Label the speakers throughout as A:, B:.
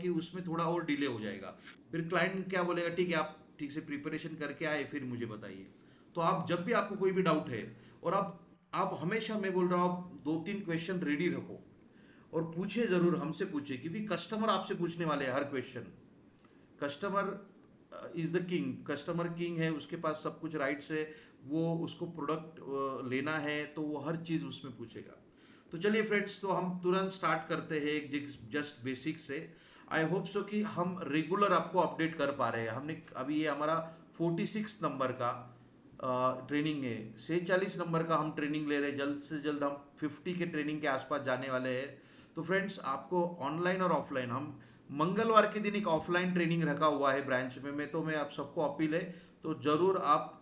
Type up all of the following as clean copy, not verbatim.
A: कि उसमें थोड़ा और डिले हो जाएगा। फिर क्लाइंट क्या बोलेगा, ठीक है आप ठीक से प्रिपरेशन करके आए फिर मुझे बताइए। तो आप जब भी आपको कोई भी डाउट है, और आप हमेशा, मैं बोल रहा हूँ, आप 2-3 क्वेश्चन रेडी रखो और पूछिए ज़रूर, हमसे पूछिए, क्योंकि कस्टमर आपसे पूछने वाले हैं हर question. Customer is the king, customer king है, उसके पास सब कुछ राइट्स है। वो उसको प्रोडक्ट लेना है तो वो हर चीज़ उसमें पूछेगा। तो चलिए फ्रेंड्स, तो हम तुरंत स्टार्ट करते हैं एक जस्ट बेसिक से। आई होप सो कि हम रेगुलर आपको अपडेट कर पा रहे हैं। हमने अभी ये हमारा 46 नंबर का ट्रेनिंग है, 46 नंबर का हम ट्रेनिंग ले रहे हैं। जल्द से जल्द हम 50 के ट्रेनिंग के आसपास जाने वाले हैं। तो फ्रेंड्स, आपको ऑनलाइन और ऑफलाइन, हम मंगलवार के दिन एक ऑफलाइन ट्रेनिंग रखा हुआ है ब्रांच में। मैं आप सबको अपील है, तो ज़रूर आप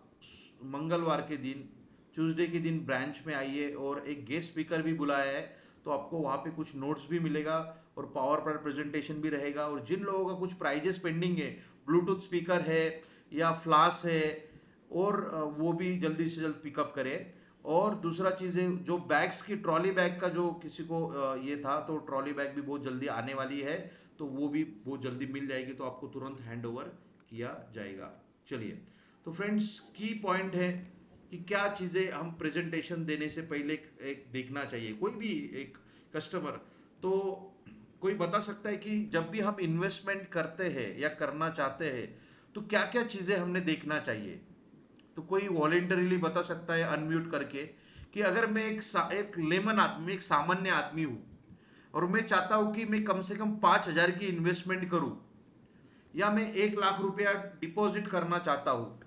A: मंगलवार के दिन, ट्यूसडे के दिन ब्रांच में आइए, और एक गेस्ट स्पीकर भी बुलाया है। तो आपको वहाँ पे कुछ नोट्स भी मिलेगा और पावर पॉइंट प्रेजेंटेशन भी रहेगा। और जिन लोगों का कुछ प्राइजेस पेंडिंग है, ब्लूटूथ स्पीकर है या फ्लास है, और वो भी जल्दी से जल्द पिकअप करें। और दूसरा चीज़ है, जो बैग्स की ट्रॉली बैग का जो किसी को ये था, तो ट्रॉली बैग भी बहुत जल्दी आने वाली है। तो वो भी बहुत जल्दी मिल जाएगी, तो आपको तुरंत हैंड ओवर किया जाएगा। चलिए, तो फ्रेंड्स, की पॉइंट है कि क्या चीज़ें हम प्रेजेंटेशन देने से पहले एक देखना चाहिए कोई भी एक कस्टमर। तो कोई बता सकता है कि जब भी हम इन्वेस्टमेंट करते हैं या करना चाहते हैं, तो क्या क्या चीज़ें हमने देखना चाहिए। तो कोई वॉलेंटरीली बता सकता है अनम्यूट करके, कि अगर मैं एक लेमन आदमी, एक सामान्य आदमी हूँ, और मैं चाहता हूँ कि मैं कम से कम 5,000 की इन्वेस्टमेंट करूँ, या मैं 1 लाख रुपया डिपॉजिट करना चाहता हूँ,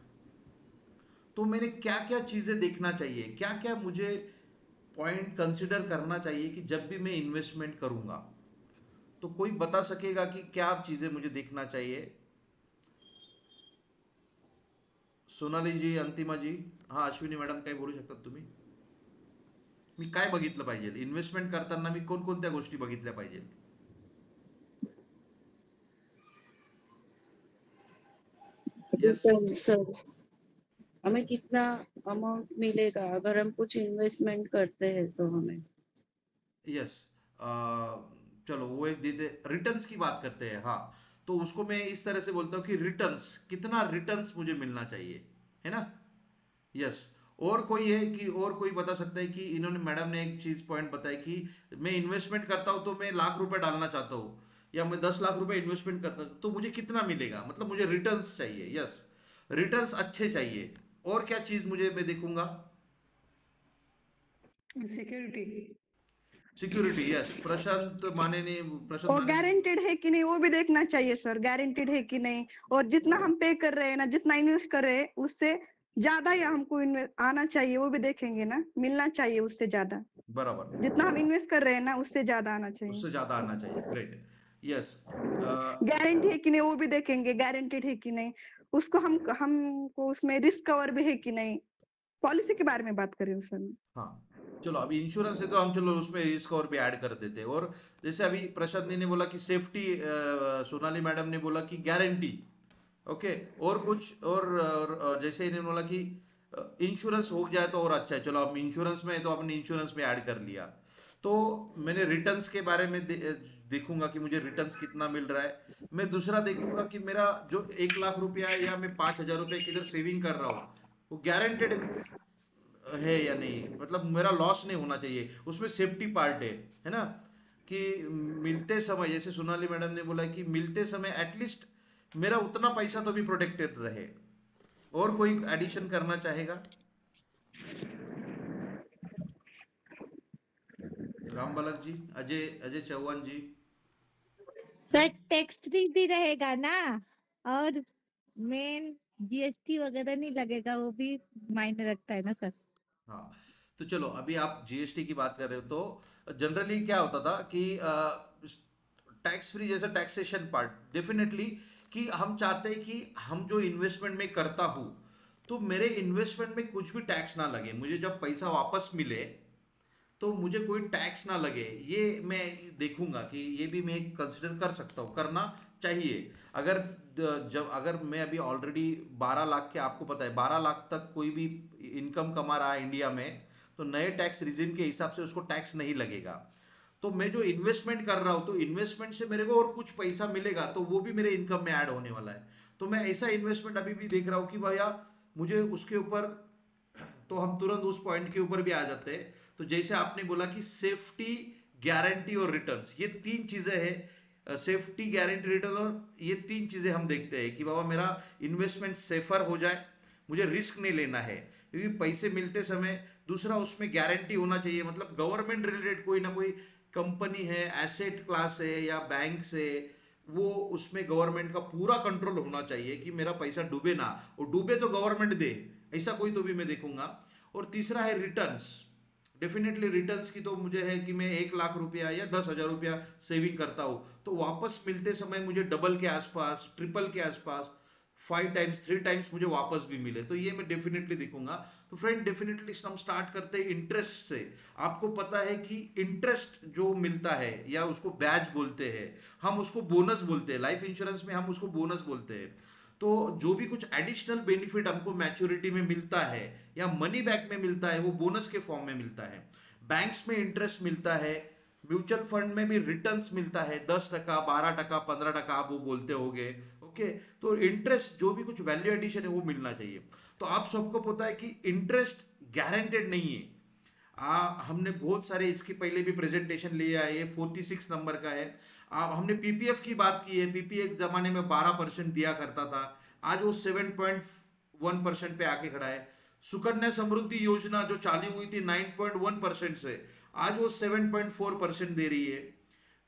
A: तो मैंने क्या क्या चीज़ें देखना चाहिए, क्या क्या मुझे पॉइंट कंसिडर करना चाहिए कि जब भी मैं इन्वेस्टमेंट करूँगा। तो कोई बता सकेगा कि क्या चीज़ें मुझे देखना चाहिए। सोनाली जी, अंतिमा जी, हां, अश्विनी मॅडम, काही बोलू शकतात तुम्ही? मी काय बघितलं पाहिजे इन्व्हेस्टमेंट करताना, मी कोणकोणत्या गोष्टी बघितल्या पाहिजे? यस।
B: डिपेंड सर, हमें कितना अमाउंट मिलेगा अगर हम कुछ इन्वेस्टमेंट करते हैं तो हमें।
A: यस। चलो, वो एक देते, रिटर्न्स की बात करते हैं, हाँ। तो उसको मैं इस तरह से बोलता हूँ कि रिटर्न्स, कितना रिटर्न्स मुझे मिलना चाहिए, है ना। यस। और कोई है कि, और कोई बता सकता है कि, इन्होंने, मैडम ने एक चीज पॉइंट बताया कि मैं इन्वेस्टमेंट करता हूं तो मैं 1 लाख रुपए डालना चाहता हूं, या मैं 10 लाख रुपए इन्वेस्टमेंट करता हूं तो मुझे कितना मिलेगा, मतलब मुझे रिटर्न्स चाहिए। यस, रिटर्न्स अच्छे चाहिए। और क्या चीज मुझे मैं देखूंगा?
C: सिक्योरिटी।
A: Security, yes. प्रशांत
C: और
A: माने ने,
C: गारंटेड है कि नहीं वो भी देखना चाहिए सर, गारंटेड है कि नहीं। और जितना हम पे कर रहे हैं ना, जितना इन्वेस्ट कर रहे हैं उससे ज्यादा या हमको आना चाहिए, वो भी देखेंगे ना, मिलना चाहिए उससे ज्यादा।
A: बराबर,
C: जितना हम इन्वेस्ट कर रहे हैं ना उससे ज्यादा आना चाहिए।
A: उससे ज्यादा आना चाहिए। ग्रेट। यस।
C: गारंटी है कि नहीं वो भी देखेंगे, गारंटेड है कि नहीं। उसको हमको उसमें रिस्क कवर भी है कि नहीं। पॉलिसी के बारे में बात करें उस समय।
A: हाँ, चलो, अभी इंश्योरेंस है तो हम, चलो उसमें रिस्क और भी ऐड कर देते हैं। और जैसे अभी प्रशांत ने बोला कि सेफ्टी, सोनाली मैडम ने बोला कि गारंटी। ओके। और कुछ और जैसे इन्होंने बोला कि इंश्योरेंस हो जाए तो और अच्छा है। चलो, हम इंश्योरेंस में है तो आपने इंश्योरेंस में ऐड कर लिया। तो मैंने रिटर्न्स के बारे में देखूंगा कि मुझे रिटर्न्स कितना मिल रहा है। मैं दूसरा देखूंगा कि मेरा जो 1 लाख रुपया है, या मैं 5,000 रुपये किधर सेविंग कर रहा हूँ, वो गारंटेड है या नहीं, मतलब मेरा लॉस नहीं होना चाहिए, उसमें सेफ्टी पार्ट है ना। कि मिलते समय, जैसे सोनाली मैडम ने बोला कि मिलते समय एटलीस्ट मेरा उतना पैसा तो भी प्रोटेक्टेड रहे। और कोई एडिशन करना चाहेगा? राम बालक जी, अजय अजय चौहान जी।
D: सर टैक्स फ्री भी रहेगा ना, और मेन जीएसटी वगैरह नहीं लगेगा, वो भी मायने रखता है ना सर।
A: हाँ, तो चलो, अभी आप जीएसटी की बात कर रहे हो, तो जनरली क्या होता था कि टैक्स फ्री जैसा टैक्सेशन पार्ट, डेफिनेटली, कि हम चाहते हैं कि हम जो इन्वेस्टमेंट में करता हूँ, तो मेरे इन्वेस्टमेंट में कुछ भी टैक्स ना लगे, मुझे जब पैसा वापस मिले तो मुझे कोई टैक्स ना लगे। ये मैं देखूंगा कि ये भी मैं कंसिडर कर सकता हूँ, करना चाहिए। अगर जब अगर मैं अभी ऑलरेडी 12 लाख के, आपको पता है 12 लाख तक कोई भी इनकम कमा रहा है इंडिया में, तो नए टैक्स रिजिम के हिसाब से उसको टैक्स नहीं लगेगा। तो मैं जो इन्वेस्टमेंट कर रहा हूँ तो इन्वेस्टमेंट से मेरे को और कुछ पैसा मिलेगा तो वो भी मेरे इनकम में ऐड होने वाला है। तो मैं ऐसा इन्वेस्टमेंट अभी भी देख रहा हूँ कि भैया मुझे उसके ऊपर, तो हम तुरंत उस पॉइंट के ऊपर भी आ जाते हैं। तो जैसे आपने बोला कि सेफ्टी, गारंटी और रिटर्न्स, ये तीन चीजें हैं। सेफ्टी, गारंटी, रिटर्न, और ये तीन चीजें हम देखते हैं कि बाबा मेरा इन्वेस्टमेंट सेफर हो जाए, मुझे रिस्क नहीं लेना है, क्योंकि पैसे मिलते समय दूसरा उसमें गारंटी होना चाहिए, मतलब गवर्नमेंट रिलेटेड कोई ना कोई कंपनी है, एसेट क्लास है या बैंक से, वो उसमें गवर्नमेंट का पूरा कंट्रोल होना चाहिए कि मेरा पैसा डूबे ना, और डूबे तो गवर्नमेंट दे, ऐसा कोई तो भी मैं देखूंगा। और तीसरा है रिटर्न्स। डेफिनेटली रिटर्न्स की तो मुझे है कि मैं 1 लाख रुपया या 10,000 रुपया सेविंग करता हूँ तो वापस मिलते समय मुझे डबल के आसपास, ट्रिपल के आसपास, 5 टाइम्स, 3 टाइम्स मुझे वापस भी मिले, तो ये मैं डेफिनेटली देखूंगा। तो फ्रेंड डेफिनेटली हम स्टार्ट करते हैं इंटरेस्ट से। आपको पता है कि इंटरेस्ट जो मिलता है या उसको ब्याज बोलते हैं, हम उसको बोनस बोलते हैं, लाइफ इंश्योरेंस में हम उसको बोनस बोलते हैं। तो जो भी कुछ एडिशनल बेनिफिट हमको मैच्योरिटी में मिलता है या मनी बैक में मिलता है वो बोनस के फॉर्म में मिलता है। बैंक्स में इंटरेस्ट मिलता है, म्यूचुअल फंड में भी रिटर्न्स मिलता है, 10%, 12%, 15%, आप वो बोलते होगे। ओके, तो इंटरेस्ट जो भी कुछ वैल्यू एडिशन है वो मिलना चाहिए। तो आप सबको पता है कि इंटरेस्ट गारंटेड नहीं है। हमने बहुत सारे इसके पहले भी प्रेजेंटेशन लिया है, ये 46 नंबर का है। हमने पीपीएफ की बात की है, पीपीएफ जमाने में 12% दिया करता था, आज वो 7.1% पे आके खड़ा है। सुकन्या समृद्धि योजना जो चालू हुई थी 9.1% से, आज वो 7.4% दे रही है।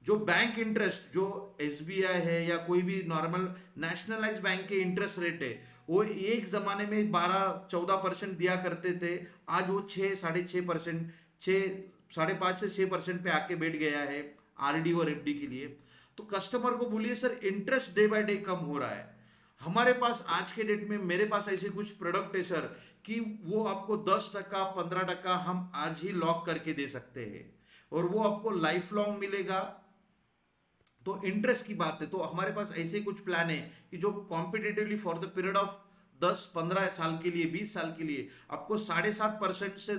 A: जो बैंक इंटरेस्ट जो एसबीआई है या कोई भी नॉर्मल नेशनलाइज बैंक के इंटरेस्ट रेट है, वो एक जमाने में 12-14% दिया करते थे, आज वो 6-6.5%, 5.5 से 6% पे आके बैठ गया है आरडी और एफडी के लिए। तो कस्टमर को बोलिए sir interest day by day कम हो रहा है। हमारे पास आज के डेट में, मेरे पास ऐसे कुछ प्रोडक्ट है सर कि वो आपको 10%, 15% हम आज ही लॉक करके दे सकते हैं और वो आपको लाइफ लॉन्ग मिलेगा। तो इंटरेस्ट की बात है, तो हमारे पास ऐसे कुछ प्लान है कि जो competitively for the period of 10-15 साल के लिए, 20 साल के लिए आपको 7.5% से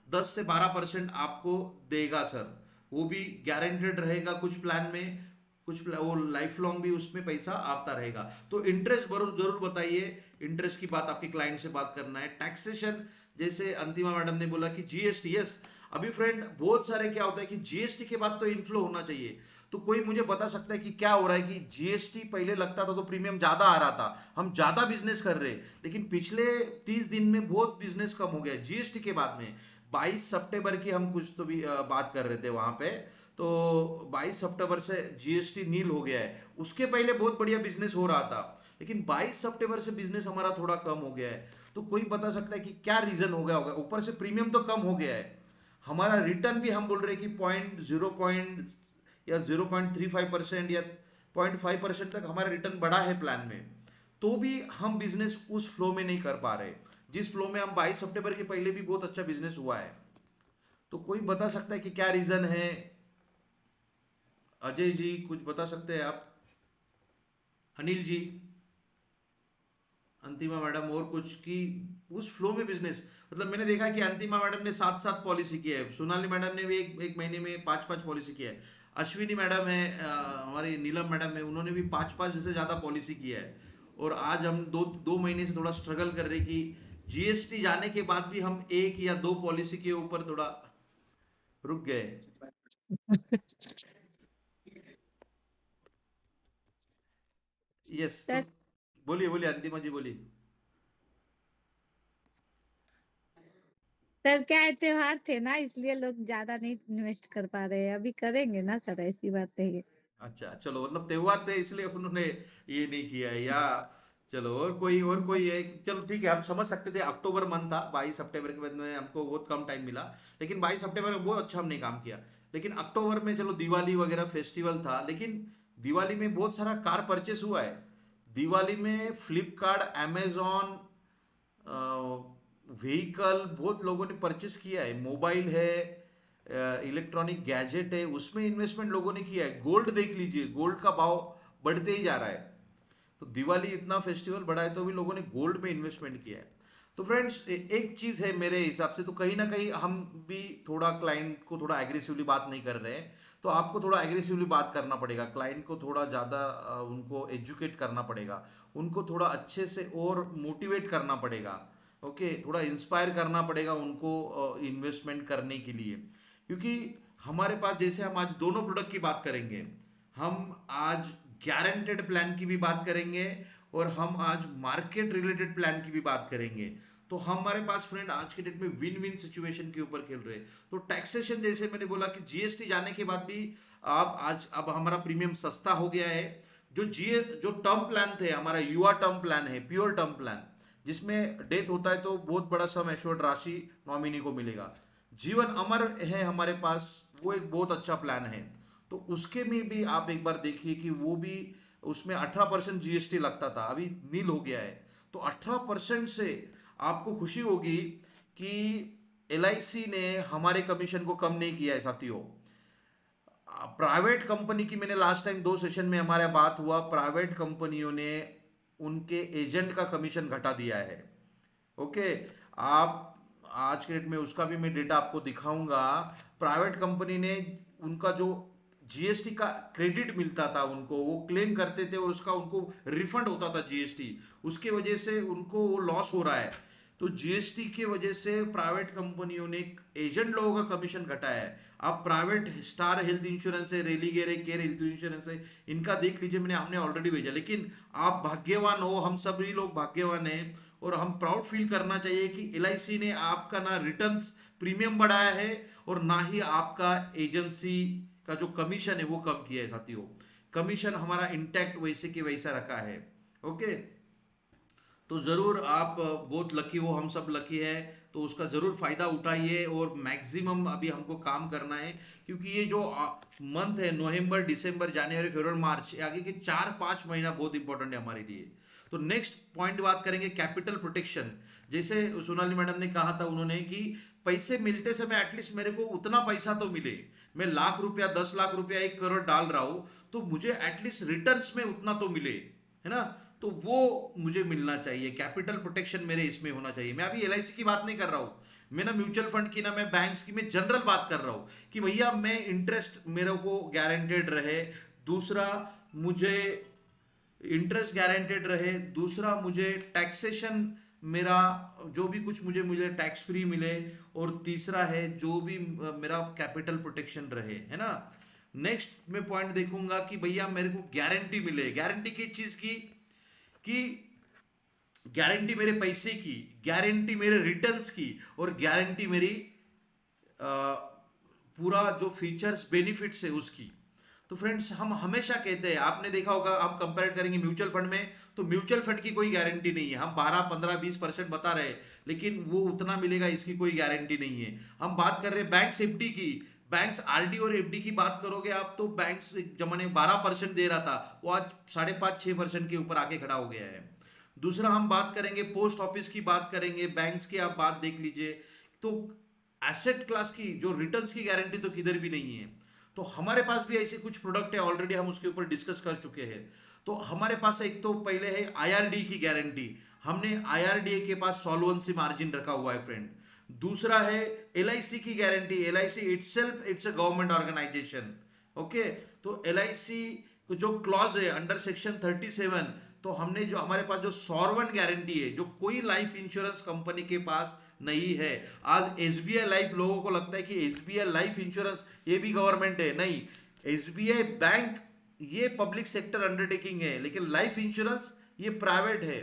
A: 10 से 12% आपको देगा सर। वो भी गारंटेड रहेगा कुछ प्लान में, वो लाइफ लॉन्ग भी उसमें पैसा आता रहेगा। तो इंटरेस्ट जरूर जरूर बताइए, इंटरेस्ट की बात आपके क्लाइंट से बात करना है। टैक्सेशन, जैसे अंतिमा मैडम ने बोला कि जीएसटी, यस अभी फ्रेंड बहुत सारे क्या होता है कि जीएसटी के बाद तो इनफ्लो होना चाहिए। तो कोई मुझे बता सकता है कि क्या हो रहा है कि जीएसटी पहले लगता था तो प्रीमियम ज्यादा आ रहा था, हम ज्यादा बिजनेस कर रहे, लेकिन पिछले 30 दिन में बहुत बिजनेस कम हो गया जीएसटी के बाद में। 22 सितंबर की हम कुछ तो भी बात कर रहे थे वहां पे, तो 22 सितंबर से जीएसटी नील हो गया है। उसके पहले बहुत बढ़िया बिजनेस हो रहा था, लेकिन 22 सितंबर से बिजनेस हमारा थोड़ा कम हो गया है। तो कोई बता सकता है कि क्या रीजन हो गया होगा? ऊपर से प्रीमियम तो कम हो गया है, हमारा रिटर्न भी हम बोल रहे हैं कि 0 या 0.35% या 0.5% तक हमारा रिटर्न बढ़ा है प्लान में, तो भी हम बिजनेस उस फ्लो में नहीं कर पा रहे जिस फ्लो में हम 22 सितंबर के पहले भी बहुत अच्छा बिजनेस हुआ है। तो कोई बता सकता है कि क्या रीजन है? अजय जी कुछ बता सकते हैं आप? अनिल जी, अंतिमा मैडम, और कुछ कि उस फ्लो में बिजनेस, मतलब मैंने देखा कि अंतिमा मैडम ने 7-7 पॉलिसी की है, सोनाली मैडम ने भी एक महीने में 5-5 पॉलिसी की है, अश्विनी मैडम है, हमारी नीलम मैडम है, उन्होंने भी 5-5 से ज़्यादा पॉलिसी की है। और आज हम दो महीने से थोड़ा स्ट्रगल कर रहे कि जीएसटी जाने के बाद भी हम 1 या 2 पॉलिसी के ऊपर थोड़ा रुक गए। यस, तो
D: सर
A: बोलिए बोलिए अंतिमा जी बोलिए।
D: सर क्या है, त्योहार थे ना इसलिए लोग ज्यादा नहीं इन्वेस्ट कर पा रहे हैं, अभी करेंगे ना सर, ऐसी बात नहीं है।
A: अच्छा चलो, मतलब त्योहार थे इसलिए उन्होंने ये नहीं किया है या? चलो, और कोई है? चलो ठीक है, हम समझ सकते थे अक्टूबर मंथ था, 22 सितंबर के बाद में हमको बहुत कम टाइम मिला, लेकिन 22 सितंबर में बहुत अच्छा हमने काम किया। लेकिन अक्टूबर में चलो दिवाली वगैरह फेस्टिवल था, लेकिन दिवाली में बहुत सारा कार परचेस हुआ है। दिवाली में फ्लिपकार्ट, अमेजॉन, व्हीकल बहुत लोगों ने परचेस किया है, मोबाइल है, इलेक्ट्रॉनिक गैजेट है, उसमें इन्वेस्टमेंट लोगों ने किया है। गोल्ड देख लीजिए, गोल्ड का भाव बढ़ते ही जा रहा है। तो दिवाली इतना फेस्टिवल बढ़ा है तो भी लोगों ने गोल्ड में इन्वेस्टमेंट किया है। तो फ्रेंड्स एक चीज है मेरे हिसाब से, तो कहीं ना कहीं हम भी थोड़ा क्लाइंट को थोड़ा एग्रेसिवली बात नहीं कर रहे हैं। तो आपको थोड़ा एग्रेसिवली बात करना पड़ेगा, क्लाइंट को थोड़ा ज़्यादा उनको एजुकेट करना पड़ेगा, उनको थोड़ा अच्छे से और मोटिवेट करना पड़ेगा। ओके, थोड़ा इंस्पायर करना पड़ेगा उनको इन्वेस्टमेंट करने के लिए। क्योंकि हमारे पास, जैसे हम आज दोनों प्रोडक्ट की बात करेंगे, हम आज गारंटेड प्लान की भी बात करेंगे और हम आज मार्केट रिलेटेड प्लान की भी बात करेंगे। तो हमारे पास फ्रेंड आज के डेट में विन विन सिचुएशन के ऊपर खेल रहे हैं। तो टैक्सेशन, जैसे मैंने बोला कि जीएसटी जाने के बाद भी आप आज, अब हमारा प्रीमियम सस्ता हो गया है। जो टर्म प्लान थे, हमारा युवा टर्म प्लान है, प्योर टर्म प्लान, जिसमें डेथ होता है तो बहुत बड़ा सम एश्योर्ड राशि नॉमिनी को मिलेगा। जीवन अमर है हमारे पास, वो एक बहुत अच्छा प्लान है। तो उसके में भी आप एक बार देखिए कि वो भी, उसमें 18% जीएसटी लगता था, अभी नील हो गया है। तो 18% से आपको खुशी होगी कि एलआईसी ने हमारे कमीशन को कम नहीं किया है साथियों। प्राइवेट कंपनी की, मैंने लास्ट टाइम 2 सेशन में हमारा बात हुआ, प्राइवेट कंपनियों ने उनके एजेंट का कमीशन घटा दिया है। ओके, आप आज के डेट में उसका भी मैं डेटा आपको दिखाऊंगा। प्राइवेट कंपनी ने उनका जो जीएसटी का क्रेडिट मिलता था उनको, वो क्लेम करते थे और उसका उनको रिफंड होता था जीएसटी, उसके वजह से उनको वो लॉस हो रहा है। तो जीएसटी की वजह से प्राइवेट कंपनियों ने एजेंट लोगों का कमीशन घटाया है। आप प्राइवेट स्टार हेल्थ इंश्योरेंस है, रेलीगेयर है, केयर हेल्थ इंश्योरेंस है, इनका देख लीजिए, हमने ऑलरेडी भेजा। लेकिन आप भाग्यवान हो, हम सभी लोग भाग्यवान हैं, और हम प्राउड फील करना चाहिए कि एलआईसी ने आपका ना रिटर्न्स प्रीमियम बढ़ाया है और ना ही आपका एजेंसी का जो कमीशन है वो कम किया है साथियों। कमीशन हमारा इंटैक्ट वैसे के वैसा रखा है। ओके, तो जरूर आप बहुत लकी हो, हम सब लकी है, तो उसका जरूर फायदा उठाइए और मैक्सिमम अभी हमको काम करना है। क्योंकि ये जो मंथ है, नवंबर, दिसंबर, जनवरी, फरवरी, मार्च, आगे के 4-5 महीना बहुत इंपॉर्टेंट है हमारे लिए। तो नेक्स्ट पॉइंट बात करेंगे कैपिटल प्रोटेक्शन। जैसे सोनाली मैडम ने कहा था उन्होंने कि पैसे मिलते समय एटलीस्ट मेरे को उतना पैसा तो मिले। मैं लाख रुपया, 10 लाख रुपया, 1 करोड़ डाल रहा हूं, तो मुझे एटलीस्ट रिटर्न्स में उतना तो मिले, है ना। तो वो मुझे मिलना चाहिए, कैपिटल प्रोटेक्शन मेरे इसमें होना चाहिए। मैं अभी एलआईसी की बात नहीं कर रहा हूं, मैं ना म्यूचुअल फंड की, ना मैं बैंक्स की, मैं जनरल बात कर रहा हूं कि भैया मैं इंटरेस्ट मेरे को गारंटेड रहे। दूसरा, मुझे इंटरेस्ट गारंटेड रहे। दूसरा, मुझे टैक्सेशन, मेरा जो भी कुछ मुझे टैक्स फ्री मिले। और तीसरा है जो भी मेरा कैपिटल प्रोटेक्शन रहे, है ना। नेक्स्ट मैं पॉइंट देखूंगा कि भैया मेरे को गारंटी मिले। गारंटी किस चीज की? कि गारंटी मेरे पैसे की, गारंटी मेरे रिटर्न्स की, और गारंटी मेरी पूरा जो फीचर्स बेनिफिट्स है उसकी। तो फ्रेंड्स, हम हमेशा कहते हैं, आपने देखा होगा, हम कंपेयर करेंगे म्यूचुअल फंड में, तो म्यूचुअल फंड की कोई गारंटी नहीं है। हम 12, 15, 20% बता रहे हैं, लेकिन वो उतना मिलेगा इसकी कोई गारंटी नहीं है। हम बात कर रहे हैं बैंक्स एफडी की। बैंक्स आरडी और एफडी की बात करोगे आप, तो बैंक्स एक जमाने 12% दे रहा था, वो आज 5.5-6% के ऊपर आके खड़ा हो गया है। दूसरा, हम बात करेंगे पोस्ट ऑफिस की, बात करेंगे बैंक्स की, आप बात देख लीजिए। तो एसेट क्लास की जो रिटर्न्स की गारंटी तो किधर भी नहीं है। तो हमारे पास भी ऐसे कुछ प्रोडक्ट है, ऑलरेडी हम उसके ऊपर डिस्कस कर चुके हैं। तो हमारे पास एक तो पहले है आईआरडी की गारंटी। हमने आईआरडीए के पास सॉल्वेंसी मार्जिन रखा हुआ है फ्रेंड। दूसरा है एलआईसी की गारंटी। LIC itself it's a government organization. Okay, तो एलआईसी को जो क्लॉज है अंडर सेक्शन 37, तो हमने जो, हमारे पास जो सॉवरेन गारंटी है, जो कोई लाइफ इंश्योरेंस कंपनी के पास नहीं है। आज एसबीआई लाइफ, लोगों को लगता है कि एसबीआई लाइफ इंश्योरेंस ये भी गवर्नमेंट है, नहीं। एसबीआई बैंक ये पब्लिक सेक्टर अंडरटेकिंग है, लेकिन लाइफ इंश्योरेंस ये प्राइवेट है।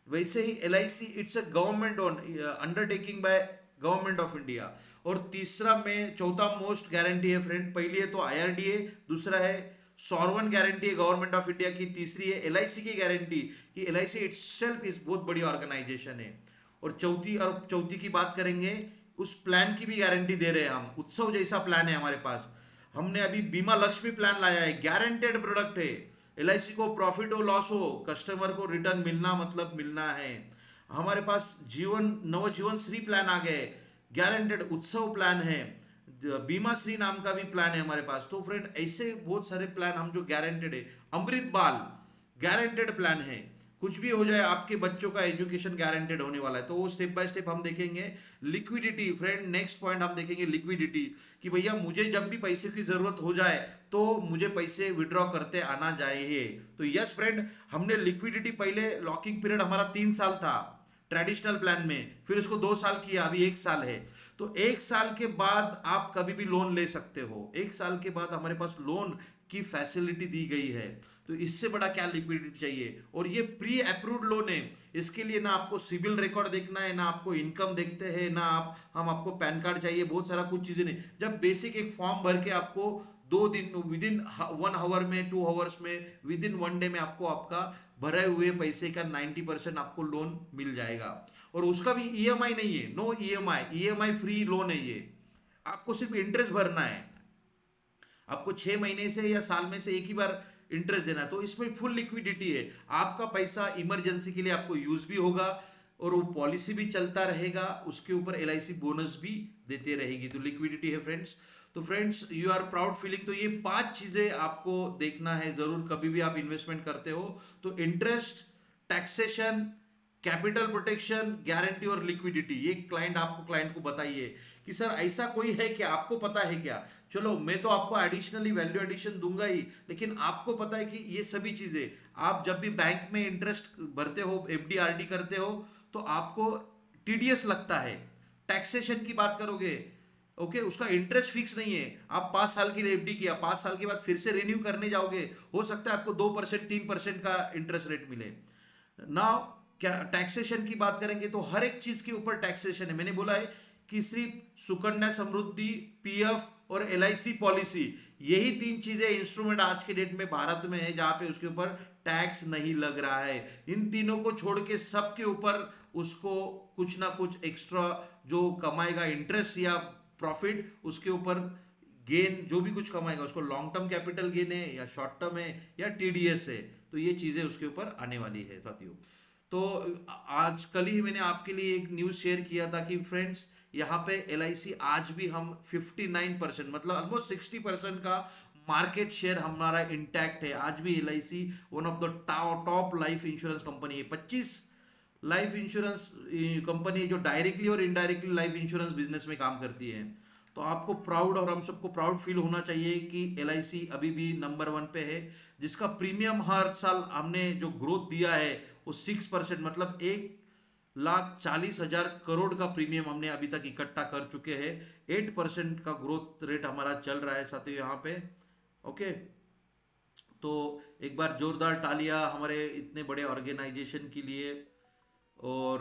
A: वैसे ही LIC it's a government undertaking by government of India. और तीसरा में, चौथा मोस्ट गारंटी है फ्रेंड, पहली है तो आईआरडीए, दूसरा है सॉवरेन गारंटी है गवर्नमेंट ऑफ इंडिया की, तीसरी है एलआईसी की गारंटी कि एलआईसी इटसेल्फ इज बहुत बड़ी ऑर्गेनाइजेशन है। और चौथी की बात करेंगे, उस प्लान की भी गारंटी दे रहे हैं हम। उत्सव जैसा प्लान है हमारे पास। हमने अभी बीमा लक्ष्मी प्लान लाया है, गारंटेड प्रोडक्ट है। एलआईसी को प्रॉफिट हो लॉस हो, कस्टमर को रिटर्न मिलना मतलब मिलना है। हमारे पास नवजीवन श्री प्लान आ गए, गारंटेड उत्सव प्लान है। बीमा श्री नाम का भी प्लान है हमारे पास। तो फ्रेंड, ऐसे बहुत सारे प्लान हम जो गारंटेड है। अमृत बाल गारंटेड प्लान है। कुछ भी हो जाए आपके बच्चों का एजुकेशन गारंटेड होने वाला है। तो वो स्टेप बाय स्टेप हम देखेंगे। लिक्विडिटी फ्रेंड, नेक्स्ट पॉइंट हम देखेंगे लिक्विडिटी, कि भैया मुझे जब भी पैसे की जरूरत हो जाए तो मुझे पैसे विड्रॉ करते आना चाहिए। तो यस फ्रेंड, हमने लिक्विडिटी, पहले लॉकिंग पीरियड हमारा 3 साल था ट्रेडिशनल प्लान में, फिर उसको 2 साल किया, अभी 1 साल है। तो 1 साल के बाद आप कभी भी लोन ले सकते हो। 1 साल के बाद हमारे पास लोन की फैसिलिटी दी गई है। तो इससे बड़ा क्या लिक्विडिटी चाहिए। और ये प्री अप्रूव्ड लोन है, इसके लिए ना आपको सिविल रिकॉर्ड देखना है, ना आपको इनकम देखते हैं, ना हम आपको पैन कार्ड चाहिए, बहुत सारा कुछ चीजें नहीं। जब बेसिक एक फॉर्म भर के आपको 2 दिन, विद इन 1 आवर में, 2 आवर्स में, विद इन 1 डे में आपको आपका भरे हुए पैसे का 90% आपको लोन मिल जाएगा। और उसका भी ईएमआई नहीं है, no EMI, EMI free loan है ये। आपको सिर्फ इंटरेस्ट भरना है, आपको 6 महीने से या साल में से एक ही बार इंटरेस्ट देना है। तो इसमें फुल लिक्विडिटी है, आपका पैसा इमरजेंसी के लिए आपको यूज भी होगा, और वो पॉलिसी भी चलता रहेगा, उसके ऊपर एलआईसी बोनस भी देते रहेगी। तो लिक्विडिटी है फ्रेंड्स। तो friends, you are proud feeling. तो ये 5 चीजें आपको देखना है जरूर कभी भी आप इन्वेस्टमेंट करते हो। तो interest, taxation, capital protection, guarantee और लिक्विडिटी, ये क्लाइंट को बताइए कि सर ऐसा कोई है क्या, आपको पता है क्या। चलो मैं तो आपको एडिशनली वैल्यू एडिशन दूंगा ही, लेकिन आपको पता है कि ये सभी चीजें, आप जब भी बैंक में इंटरेस्ट भरते हो, एफडी आरडी करते हो, तो आपको टीडीएस लगता है। टैक्सेशन की बात करोगे, ओके, उसका इंटरेस्ट फिक्स नहीं है। आप 5 साल के लिए एफडी किया, 5 साल के बाद फिर से रिन्यू करने जाओगे, हो सकता है आपको 2%, 3% का इंटरेस्ट रेट मिले। नाउ क्या टैक्सेशन की बात करेंगे तो हर एक चीज के ऊपर टैक्सेशन है। मैंने बोला है कि सिर्फ सुकन्या समृद्धि, पीएफ और एलआईसी पॉलिसी, यही 3 चीजें इंस्ट्रूमेंट आज के डेट में भारत में है जहां पे उसके ऊपर टैक्स नहीं लग रहा है। इन तीनों को छोड़ के सबके ऊपर उसको कुछ ना कुछ एक्स्ट्रा जो कमाएगा, इंटरेस्ट या प्रॉफिट, उसके ऊपर गेन जो भी कुछ कमाएगा, उसको लॉन्ग टर्म कैपिटल गेन है या शॉर्ट टर्म है या टीडीएस है, तो ये चीजें उसके ऊपर आने वाली है साथियों। तो आज कल ही मैंने आपके लिए एक न्यूज शेयर किया था कि फ्रेंड्स, यहाँ पे एलआईसी आज भी हम 59%, मतलब ऑलमोस्ट 60% का मार्केट शेयर हमारा इंटैक्ट है। आज भी LIC one of the top life insurance company है। 25 लाइफ इंश्योरेंस कंपनी है जो डायरेक्टली और इनडायरेक्टली लाइफ इंश्योरेंस बिजनेस में काम करती है। तो आपको प्राउड, और हम सबको प्राउड फील होना चाहिए कि एलआईसी अभी भी नंबर 1 पे है, जिसका प्रीमियम हर साल हमने जो ग्रोथ दिया है वो 6%, मतलब 1,40,000 करोड़ का प्रीमियम हमने अभी तक इकट्ठा कर चुके हैं। 8% का ग्रोथ रेट हमारा चल रहा है साथियों यहाँ पे। ओके, तो एक बार जोरदार तालियां हमारे इतने बड़े ऑर्गेनाइजेशन के लिए। और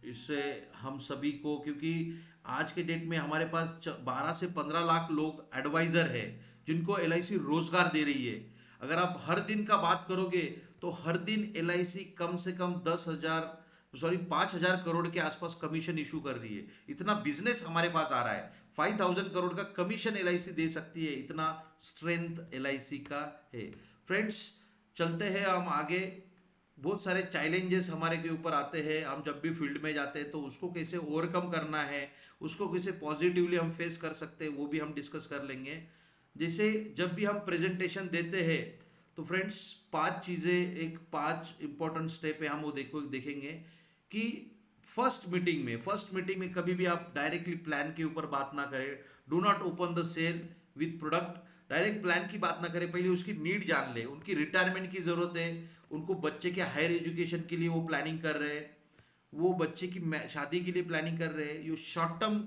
A: इससे हम सभी को, क्योंकि आज के डेट में हमारे पास 12 से 15 लाख लोग एडवाइजर है जिनको एलआईसी रोजगार दे रही है। अगर आप हर दिन का बात करोगे तो हर दिन एलआईसी कम से कम 5,000 करोड़ के आसपास कमीशन इशू कर रही है। इतना बिजनेस हमारे पास आ रहा है, 5,000 करोड़ का कमीशन एलआईसी दे सकती है, इतना स्ट्रेंथ एलआईसी का है। फ्रेंड्स, चलते हैं हम आगे। बहुत सारे चैलेंजेस हमारे के ऊपर आते हैं, हम जब भी फील्ड में जाते हैं तो उसको कैसे ओवरकम करना है, उसको कैसे पॉजिटिवली हम फेस कर सकते हैं, वो भी हम डिस्कस कर लेंगे। जैसे जब भी हम प्रेजेंटेशन देते हैं तो फ्रेंड्स 5 चीज़ें, एक 5 इंपॉर्टेंट स्टेप है, हम वो देखेंगे कि फर्स्ट मीटिंग में कभी भी आप डायरेक्टली प्लान के ऊपर बात ना करें। Do not open the sale with product, direct plan की बात ना करें, पहले उसकी नीड जान ले। उनकी रिटायरमेंट की जरूरत है, उनको बच्चे के हायर एजुकेशन के लिए वो प्लानिंग कर रहे हैं, वो बच्चे की शादी के लिए प्लानिंग कर रहे हैं, ये शॉर्ट टर्म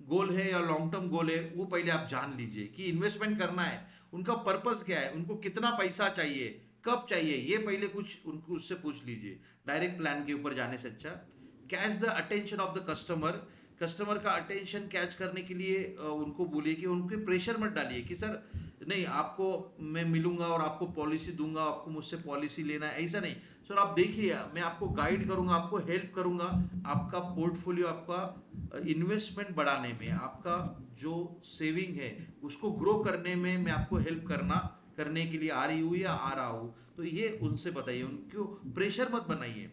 A: गोल है या लॉन्ग टर्म गोल है, वो पहले आप जान लीजिए कि इन्वेस्टमेंट करना है, उनका पर्पस क्या है, उनको कितना पैसा चाहिए, कब चाहिए, ये पहले कुछ उनको उससे पूछ लीजिए डायरेक्ट प्लान के ऊपर जाने से अच्छा। Catch the attention of the customer का अटेंशन कैच करने के लिए उनको बोलिए कि उनके प्रेशर मत डालिए कि सर नहीं आपको मैं मिलूंगा और आपको पॉलिसी दूंगा, आपको मुझसे पॉलिसी लेना है, ऐसा नहीं। सर आप देखिए, मैं आपको गाइड करूंगा, आपको हेल्प करूंगा, आपका पोर्टफोलियो, आपका इन्वेस्टमेंट बढ़ाने में, आपका जो सेविंग है उसको ग्रो करने में मैं आपको हेल्प करने के लिए आ रही हूँ या आ रहा हूँ। तो ये उनसे बताइए, उनको प्रेशर मत बनाइए।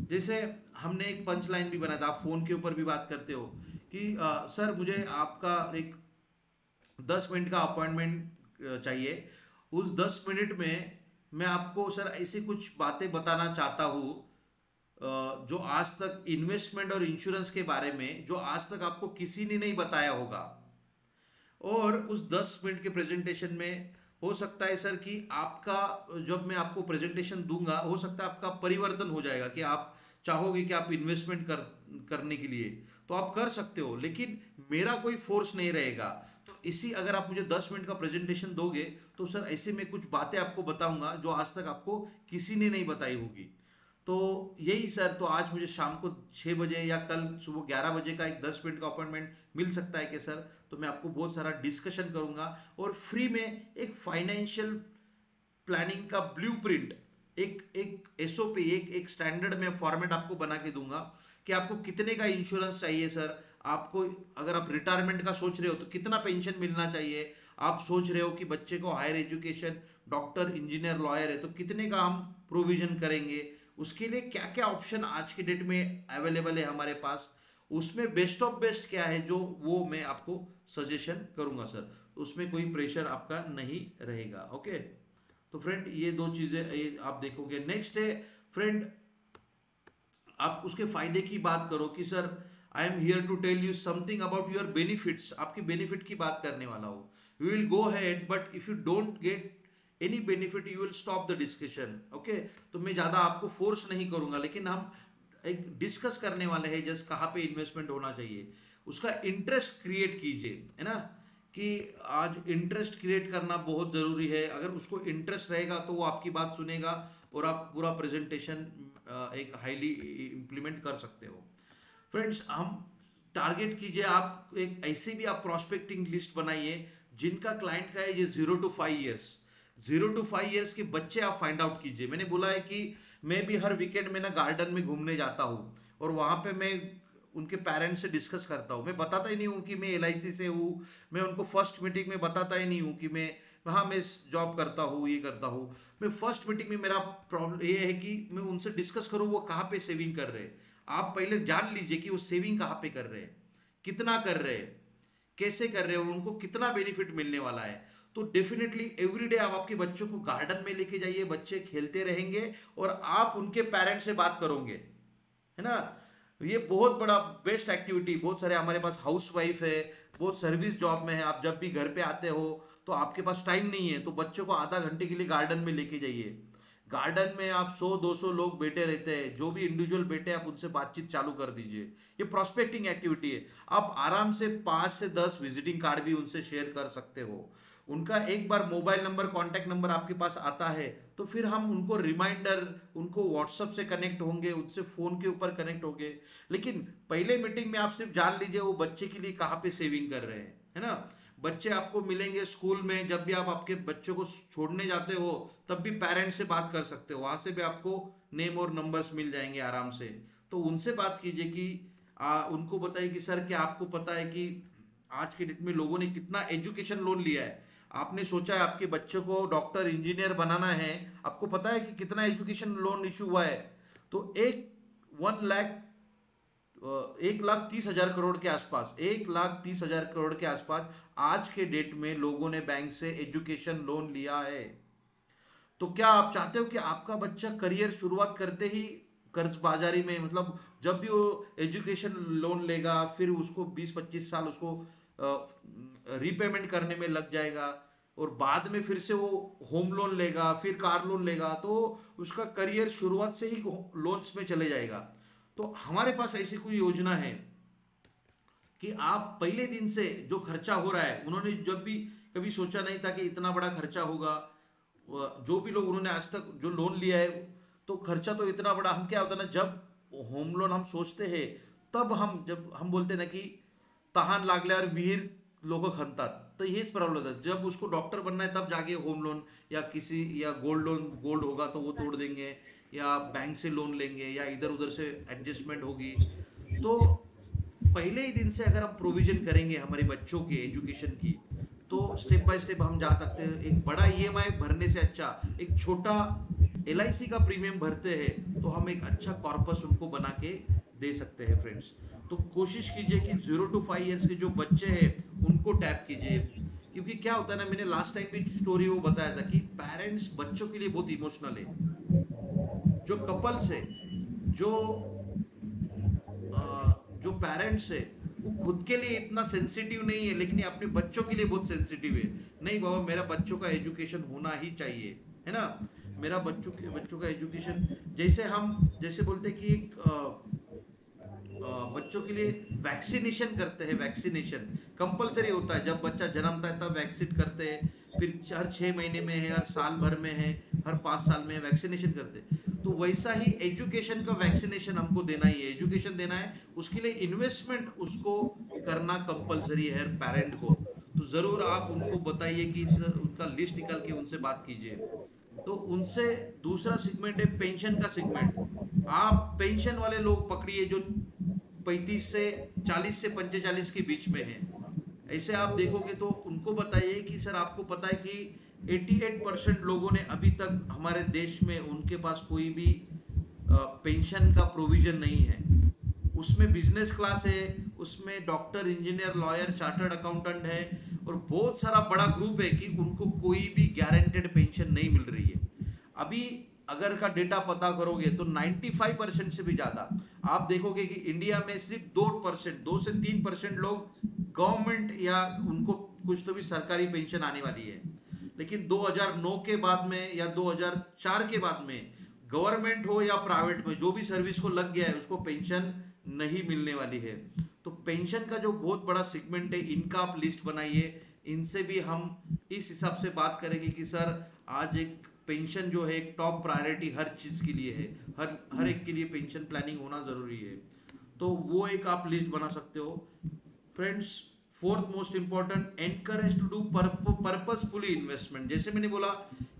A: जैसे हमने एक पंच लाइन भी बनाया था, आप फोन के ऊपर भी बात करते हो कि सर मुझे आपका एक 10 मिनट का अपॉइंटमेंट चाहिए, उस 10 मिनट में मैं आपको सर ऐसी कुछ बातें बताना चाहता हूँ जो आज तक इन्वेस्टमेंट और इंश्योरेंस के बारे में जो आज तक आपको किसी ने नहीं बताया होगा। और उस 10 मिनट के प्रेजेंटेशन में हो सकता है सर कि आपका, जब मैं आपको प्रेजेंटेशन दूंगा, हो सकता है आपका परिवर्तन हो जाएगा कि आप चाहोगे कि आप इन्वेस्टमेंट करने के लिए तो आप कर सकते हो, लेकिन मेरा कोई फोर्स नहीं रहेगा। तो इसी, अगर आप मुझे 10 मिनट का प्रेजेंटेशन दोगे तो सर ऐसे में कुछ बातें आपको बताऊंगा जो आज तक आपको किसी ने नहीं बताई होगी। तो यही सर, तो आज मुझे शाम को 6 बजे या कल सुबह 11 बजे का एक 10 मिनट का अपॉइंटमेंट मिल सकता है कि सर? तो मैं आपको बहुत सारा डिस्कशन करूंगा और फ्री में एक फाइनेंशियल प्लानिंग का ब्लूप्रिंट, एक एक एसओपी, एक स्टैंडर्ड में फॉर्मेट आपको बना के दूंगा कि आपको कितने का इंश्योरेंस चाहिए सर, आपको अगर आप रिटायरमेंट का सोच रहे हो तो कितना पेंशन मिलना चाहिए, आप सोच रहे हो कि बच्चे को higher education, doctor, engineer, lawyer है तो कितने का हम प्रोविजन करेंगे, उसके लिए क्या क्या ऑप्शन आज के डेट में अवेलेबल है हमारे पास, उसमें बेस्ट ऑफ बेस्ट क्या है जो वो मैं आपको सजेशन करूंगा सर। उसमें कोई प्रेशर आपका नहीं रहेगा। ओके, तो फ्रेंड ये दो चीजें ये आप देखोगे। नेक्स्ट है फ्रेंड, आप उसके फायदे की बात करो कि sir I am here to tell you something about your benefits, आपके बेनिफिट की बात करने वाला हूँ। We will go head, but if you don't get any benefit you will stop the discussion. Okay, तो मैं ज्यादा आपको फोर्स नहीं करूंगा, लेकिन हम एक डिस्कस करने वाले हैं जस्ट कहाँ पे इन्वेस्टमेंट होना चाहिए, उसका इंटरेस्ट क्रिएट कीजिए, है ना, कि आज इंटरेस्ट क्रिएट करना बहुत जरूरी है। अगर उसको इंटरेस्ट रहेगा तो वो आपकी बात सुनेगा और आप पूरा प्रेजेंटेशन एक हाईली इम्प्लीमेंट कर सकते हो। फ्रेंड्स, हम टारगेट कीजिए, आप एक ऐसे भी आप प्रोस्पेक्टिंग लिस्ट बनाइए जिनका क्लाइंट का as 0 to 5 years, 0 to 5 years के बच्चे आप फाइंड आउट कीजिए। मैंने बोला है कि मैं भी हर वीकेंड में ना गार्डन में घूमने जाता हूँ और वहां पे मैं उनके पेरेंट्स से डिस्कस करता हूँ। मैं बताता ही नहीं हूँ कि मैं LIC से हूँ, मैं उनको फर्स्ट मीटिंग में बताता ही नहीं हूँ कि मैं हाँ मैं जॉब करता हूँ, ये करता हूँ। मैं फर्स्ट मीटिंग में मेरा प्रॉब्लम ये है कि मैं उनसे डिस्कस करूँ वो कहाँ पे सेविंग कर रहे हैं। आप पहले जान लीजिए कि वो सेविंग कहाँ पे कर रहे हैं, कितना कर रहे हैं, कैसे कर रहे हो, उनको कितना बेनिफिट मिलने वाला है। तो डेफिनेटली एवरीडे आप आपके बच्चों को गार्डन में लेके जाइए, बच्चे खेलते रहेंगे और आप उनके पेरेंट्स से बात करोगे, है ना। ये बहुत बड़ा बेस्ट एक्टिविटी, बहुत सारे हमारे पास हाउस वाइफ है, बहुत सर्विस जॉब में है, आप जब भी घर पे आते हो तो आपके पास टाइम नहीं है तो बच्चों को आधा घंटे के लिए गार्डन में लेके जाइए। गार्डन में आप 100-200 लोग बैठे रहते हैं, जो भी इंडिविजुअल बैठे आप उनसे बातचीत चालू कर दीजिए। ये प्रोस्पेक्टिंग एक्टिविटी है। आप आराम से 5 से 10 विजिटिंग कार्ड भी उनसे शेयर कर सकते हो। उनका एक बार मोबाइल नंबर, कॉन्टैक्ट नंबर आपके पास आता है तो फिर हम उनको रिमाइंडर, उनको व्हाट्सएप से कनेक्ट होंगे, उनसे फोन के ऊपर कनेक्ट होंगे। लेकिन पहले मीटिंग में आप सिर्फ जान लीजिए वो बच्चे के लिए कहाँ पे सेविंग कर रहे हैं, है ना। बच्चे आपको मिलेंगे स्कूल में, जब भी आप आपके बच्चों को छोड़ने जाते हो तब भी पेरेंट्स से बात कर सकते हो, वहां से भी आपको नेम और नंबर्स मिल जाएंगे आराम से। तो उनसे बात कीजिए कि उनको बताइए कि सर क्या आपको पता है कि आज के डेट में लोगों ने कितना एजुकेशन लोन लिया है। आपने सोचा है आपके बच्चों को डॉक्टर, इंजीनियर बनाना है, आपको पता है कि कितना एजुकेशन लोन इशू हुआ है। तो 1,30,000 करोड़ के आसपास, 1,30,000 करोड़ के आसपास आज के डेट में लोगों ने बैंक से एजुकेशन लोन लिया है। तो क्या आप चाहते हो कि आपका बच्चा करियर शुरुआत करते ही कर्जबाजारी में, मतलब जब भी वो एजुकेशन लोन लेगा फिर उसको 20-25 साल उसको रीपेमेंट करने में लग जाएगा और बाद में फिर से वो होम लोन लेगा, फिर कार लोन लेगा, तो उसका करियर शुरुआत से ही लोन्स में चले जाएगा। तो हमारे पास ऐसी कोई योजना है कि आप पहले दिन से जो खर्चा हो रहा है, उन्होंने जब भी कभी सोचा नहीं था कि इतना बड़ा खर्चा होगा। जो भी लोग उन्होंने आज तक जो लोन लिया है तो खर्चा तो इतना बड़ा, हम क्या होता है ना, जब होम लोन हम सोचते हैं तब हम, जब हम बोलते हैं ना कि तहान लागल्यावर विहीर लोक खणतात, तो हेच प्रॉब्लम होता है। जब उसको डॉक्टर बनना है तब जाके होम लोन या किसी, या गोल्ड लोन, गोल्ड होगा तो वो तोड़ देंगे, या बैंक से लोन लेंगे, या इधर उधर से एडजस्टमेंट होगी। तो पहले ही दिन से अगर हम प्रोविजन करेंगे हमारे बच्चों के एजुकेशन की, तो स्टेप बाय स्टेप हम जा सकते हैं। एक बड़ा EMI भरने से अच्छा एक छोटा LIC का प्रीमियम भरते हैं तो हम एक अच्छा कॉर्पस उनको बना के दे सकते हैं फ्रेंड्स। तो कोशिश कीजिए कि 0 to 5 years के जो बच्चे हैं उनको टैप कीजिए कि क्योंकि क्या होता है ना, मैंने लास्ट टाइम भी स्टोरी वो बताया था कि पेरेंट्स बच्चों के लिए बहुत इमोशनल है। जो कपल्स है, जो जो पेरेंट्स है, वो खुद के लिए इतना सेंसिटिव नहीं है, लेकिन ये अपने बच्चों के लिए बहुत सेंसिटिव है। नहीं बाबा, मेरा बच्चों का एजुकेशन होना ही चाहिए, है ना। मेरा बच्चों का एजुकेशन, जैसे बोलते हैं कि एक बच्चों के लिए वैक्सीनेशन करते हैं। वैक्सीनेशन कंपलसरी होता है, जब बच्चा जन्मता है तब वैक्सीन करते हैं, फिर हर 6 महीने में है, हर साल भर में है, हर 5 साल में वैक्सीनेशन करते हैं। तो वैसा ही एजुकेशन का वैक्सीनेशन हमको देना ही है, एजुकेशन देना है, उसके लिए इन्वेस्टमेंट उसको करना कंपलसरी है हर पेरेंट को। तो ज़रूर आप उनको बताइए कि उनका लिस्ट निकाल के उनसे बात कीजिए। तो उनसे दूसरा सेगमेंट है पेंशन का सेगमेंट। आप पेंशन वाले लोग पकड़िए जो 35 से 40 से 45 के बीच में है। ऐसे आप देखोगे तो उनको बताइए कि सर आपको पता है कि 88% लोगों ने अभी तक हमारे देश में उनके पास कोई भी पेंशन का प्रोविजन नहीं है। उसमें बिजनेस क्लास है, उसमें doctor, engineer, lawyer, chartered accountant है, और बहुत सारा बड़ा ग्रुप है कि उनको कोई भी गारंटेड पेंशन नहीं मिल रही है। अभी अगर का डेटा पता करोगे तो 95% से भी ज़्यादा आप देखोगे कि इंडिया में सिर्फ 2%, 2 से 3% लोग गवर्नमेंट या उनको कुछ तो भी सरकारी पेंशन आने वाली है। लेकिन 2009 के बाद में या 2004 के बाद में गवर्नमेंट हो या प्राइवेट में जो भी सर्विस को लग गया है उसको पेंशन नहीं मिलने वाली है। तो पेंशन का जो बहुत बड़ा सेगमेंट है, इनका आप लिस्ट बनाइए। इनसे भी हम इस हिसाब से बात करेंगे कि सर आज एक पेंशन जो है एक टॉप प्रायोरिटी हर चीज़ के लिए है, हर हर एक के लिए पेंशन प्लानिंग होना ज़रूरी है। तो वो एक आप लिस्ट बना सकते हो। Friends, fourth most important, encourage to do purposefully investment. जैसे मैंने बोला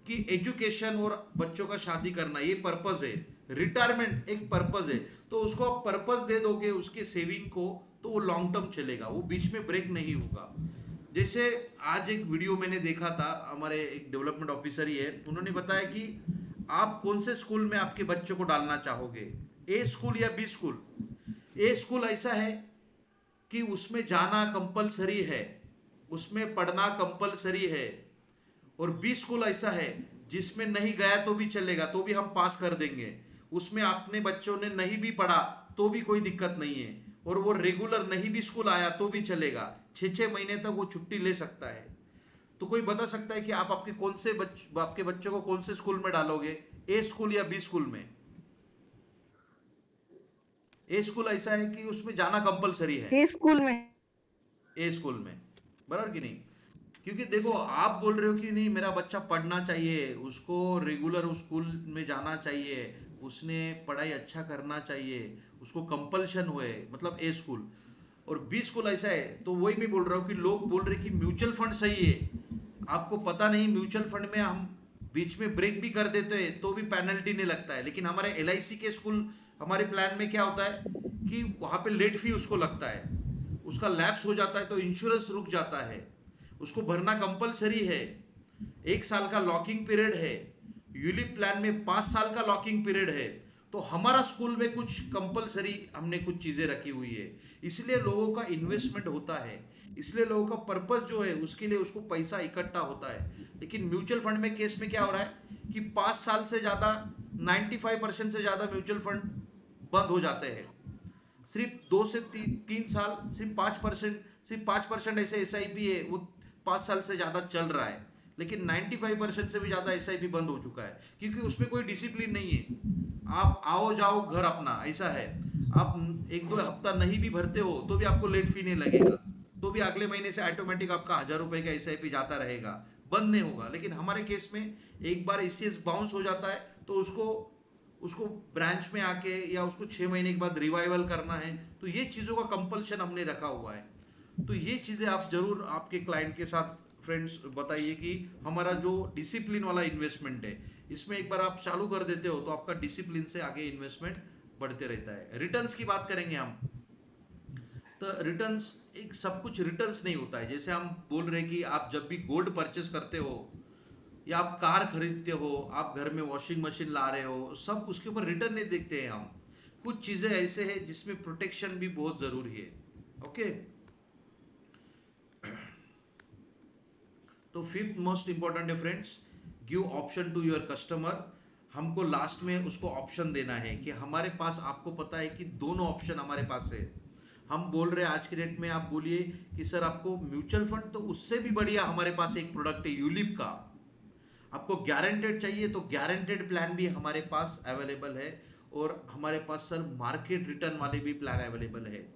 A: कि एजुकेशन और बच्चों का शादी करना ये पर्पस है, रिटायरमेंट एक पर्पस है, तो उसको आप पर्पस दे दोगे उसके सेविंग को, तो वो लॉन्ग टर्म चलेगा, वो बीच में ब्रेक नहीं होगा। जैसे आज एक वीडियो मैंने देखा था, हमारे एक डेवलपमेंट ऑफिसर ही है, उन्होंने बताया कि आप कौन से स्कूल में आपके बच्चों को डालना चाहोगे, ए स्कूल या बी स्कूल। ए स्कूल ऐसा है कि उसमें जाना कंपलसरी है, उसमें पढ़ना कंपलसरी है, और बी स्कूल ऐसा है जिसमें नहीं गया तो भी चलेगा, तो भी हम पास कर देंगे, उसमें अपने बच्चों ने नहीं भी पढ़ा तो भी कोई दिक्कत नहीं है, और वो रेगुलर नहीं भी स्कूल आया तो भी चलेगा, 6 6 महीने तक वो छुट्टी ले सकता है। तो कोई बता सकता है कि आप आपके बच्चों को कौन से स्कूल में डालोगे, ए स्कूल या बी स्कूल में। ए स्कूल ऐसा है कि उसमें जाना कंपलसरी है,
C: ये स्कूल में।
A: ए स्कूल में, बराबर कि नहीं। क्योंकि देखो आप बोल रहे हो कि नहीं मेरा बच्चा पढ़ना चाहिए, उसको रेगुलर उस स्कूल में जाना चाहिए, उसने पढ़ाई अच्छा करना चाहिए, उसको कंपल्शन हुए, मतलब ए स्कूल। और बी स्कूल ऐसा है, तो वही मैं बोल रहा हूँ कि लोग बोल रहे कि म्यूचुअल फंड सही है। आपको पता नहीं म्यूचुअल फंड में हम बीच में ब्रेक भी कर देते हैं तो भी पेनल्टी नहीं लगता है, लेकिन हमारे LIC के स्कूल हमारे प्लान में क्या होता है कि वहाँ पे लेट फी उसको लगता है, उसका लैप्स हो जाता है तो इंश्योरेंस रुक जाता है, उसको भरना कंपलसरी है। 1 साल का लॉकिंग पीरियड है, यूलिप प्लान में 5 साल का लॉकिंग पीरियड है। तो हमारा स्कूल में कुछ कंपलसरी हमने कुछ चीज़ें रखी हुई है, इसलिए लोगों का इन्वेस्टमेंट होता है, इसलिए लोगों का पर्पस जो है उसके लिए उसको पैसा इकट्ठा होता है। लेकिन म्यूचुअल फंड में केस में क्या हो रहा है कि 5 साल से ज़्यादा 95% से ज़्यादा म्यूचुअल फंड बंद हो जाते हैं। सिर्फ 2 से 3 साल सिर्फ 5% ऐसे SIP है वो 5 साल से ज़्यादा चल रहा है, लेकिन 95% से भी ज़्यादा SIP बंद हो चुका है, क्योंकि उसमें कोई डिसिप्लिन नहीं है। आप आओ जाओ घर अपना ऐसा है, आप 1 2 हफ्ता नहीं भी भरते हो तो भी आपको लेट फी नहीं लगेगा, तो भी अगले महीने से ऑटोमेटिक आपका 1000 रुपये का SIP जाता रहेगा, बंद नहीं होगा। लेकिन हमारे केस में एक बार ECS बाउंस हो जाता है तो उसको उसको ब्रांच में आके या उसको 6 महीने के बाद रिवाइवल करना है, तो ये चीज़ों का कंपल्शन हमने रखा हुआ है। तो ये चीज़ें आप जरूर आपके क्लाइंट के साथ फ्रेंड्स बताइए कि हमारा जो डिसिप्लिन वाला इन्वेस्टमेंट है इसमें एक बार आप चालू कर देते हो तो आपका डिसिप्लिन से आगे इन्वेस्टमेंट बढ़ते रहता है। रिटर्न्स की बात करेंगे हम, तो रिटर्न्स एक सब कुछ रिटर्न्स नहीं होता है। जैसे हम बोल रहे हैं कि आप जब भी गोल्ड परचेस करते हो या आप कार खरीदते हो, आप घर में वॉशिंग मशीन ला रहे हो, सब उसके ऊपर रिटर्न नहीं देखते हैं हम। कुछ चीज़ें ऐसे हैं जिसमें प्रोटेक्शन भी बहुत ज़रूरी है। ओके, तो फिफ्थ मोस्ट इंपॉर्टेंट है friends, give option to your customer. हमको लास्ट में उसको ऑप्शन देना है कि हमारे पास, आपको पता है कि दोनों ऑप्शन हमारे पास है। हम बोल रहे हैं आज के डेट में, आप बोलिए कि सर आपको म्यूचुअल फंड, तो उससे भी बढ़िया हमारे पास एक प्रोडक्ट है यूलिप का। आपको गारंटेड चाहिए तो गारंटेड प्लान भी हमारे पास अवेलेबल है, और हमारे पास सर मार्केट रिटर्न वाले भी प्लान अवेलेबल है।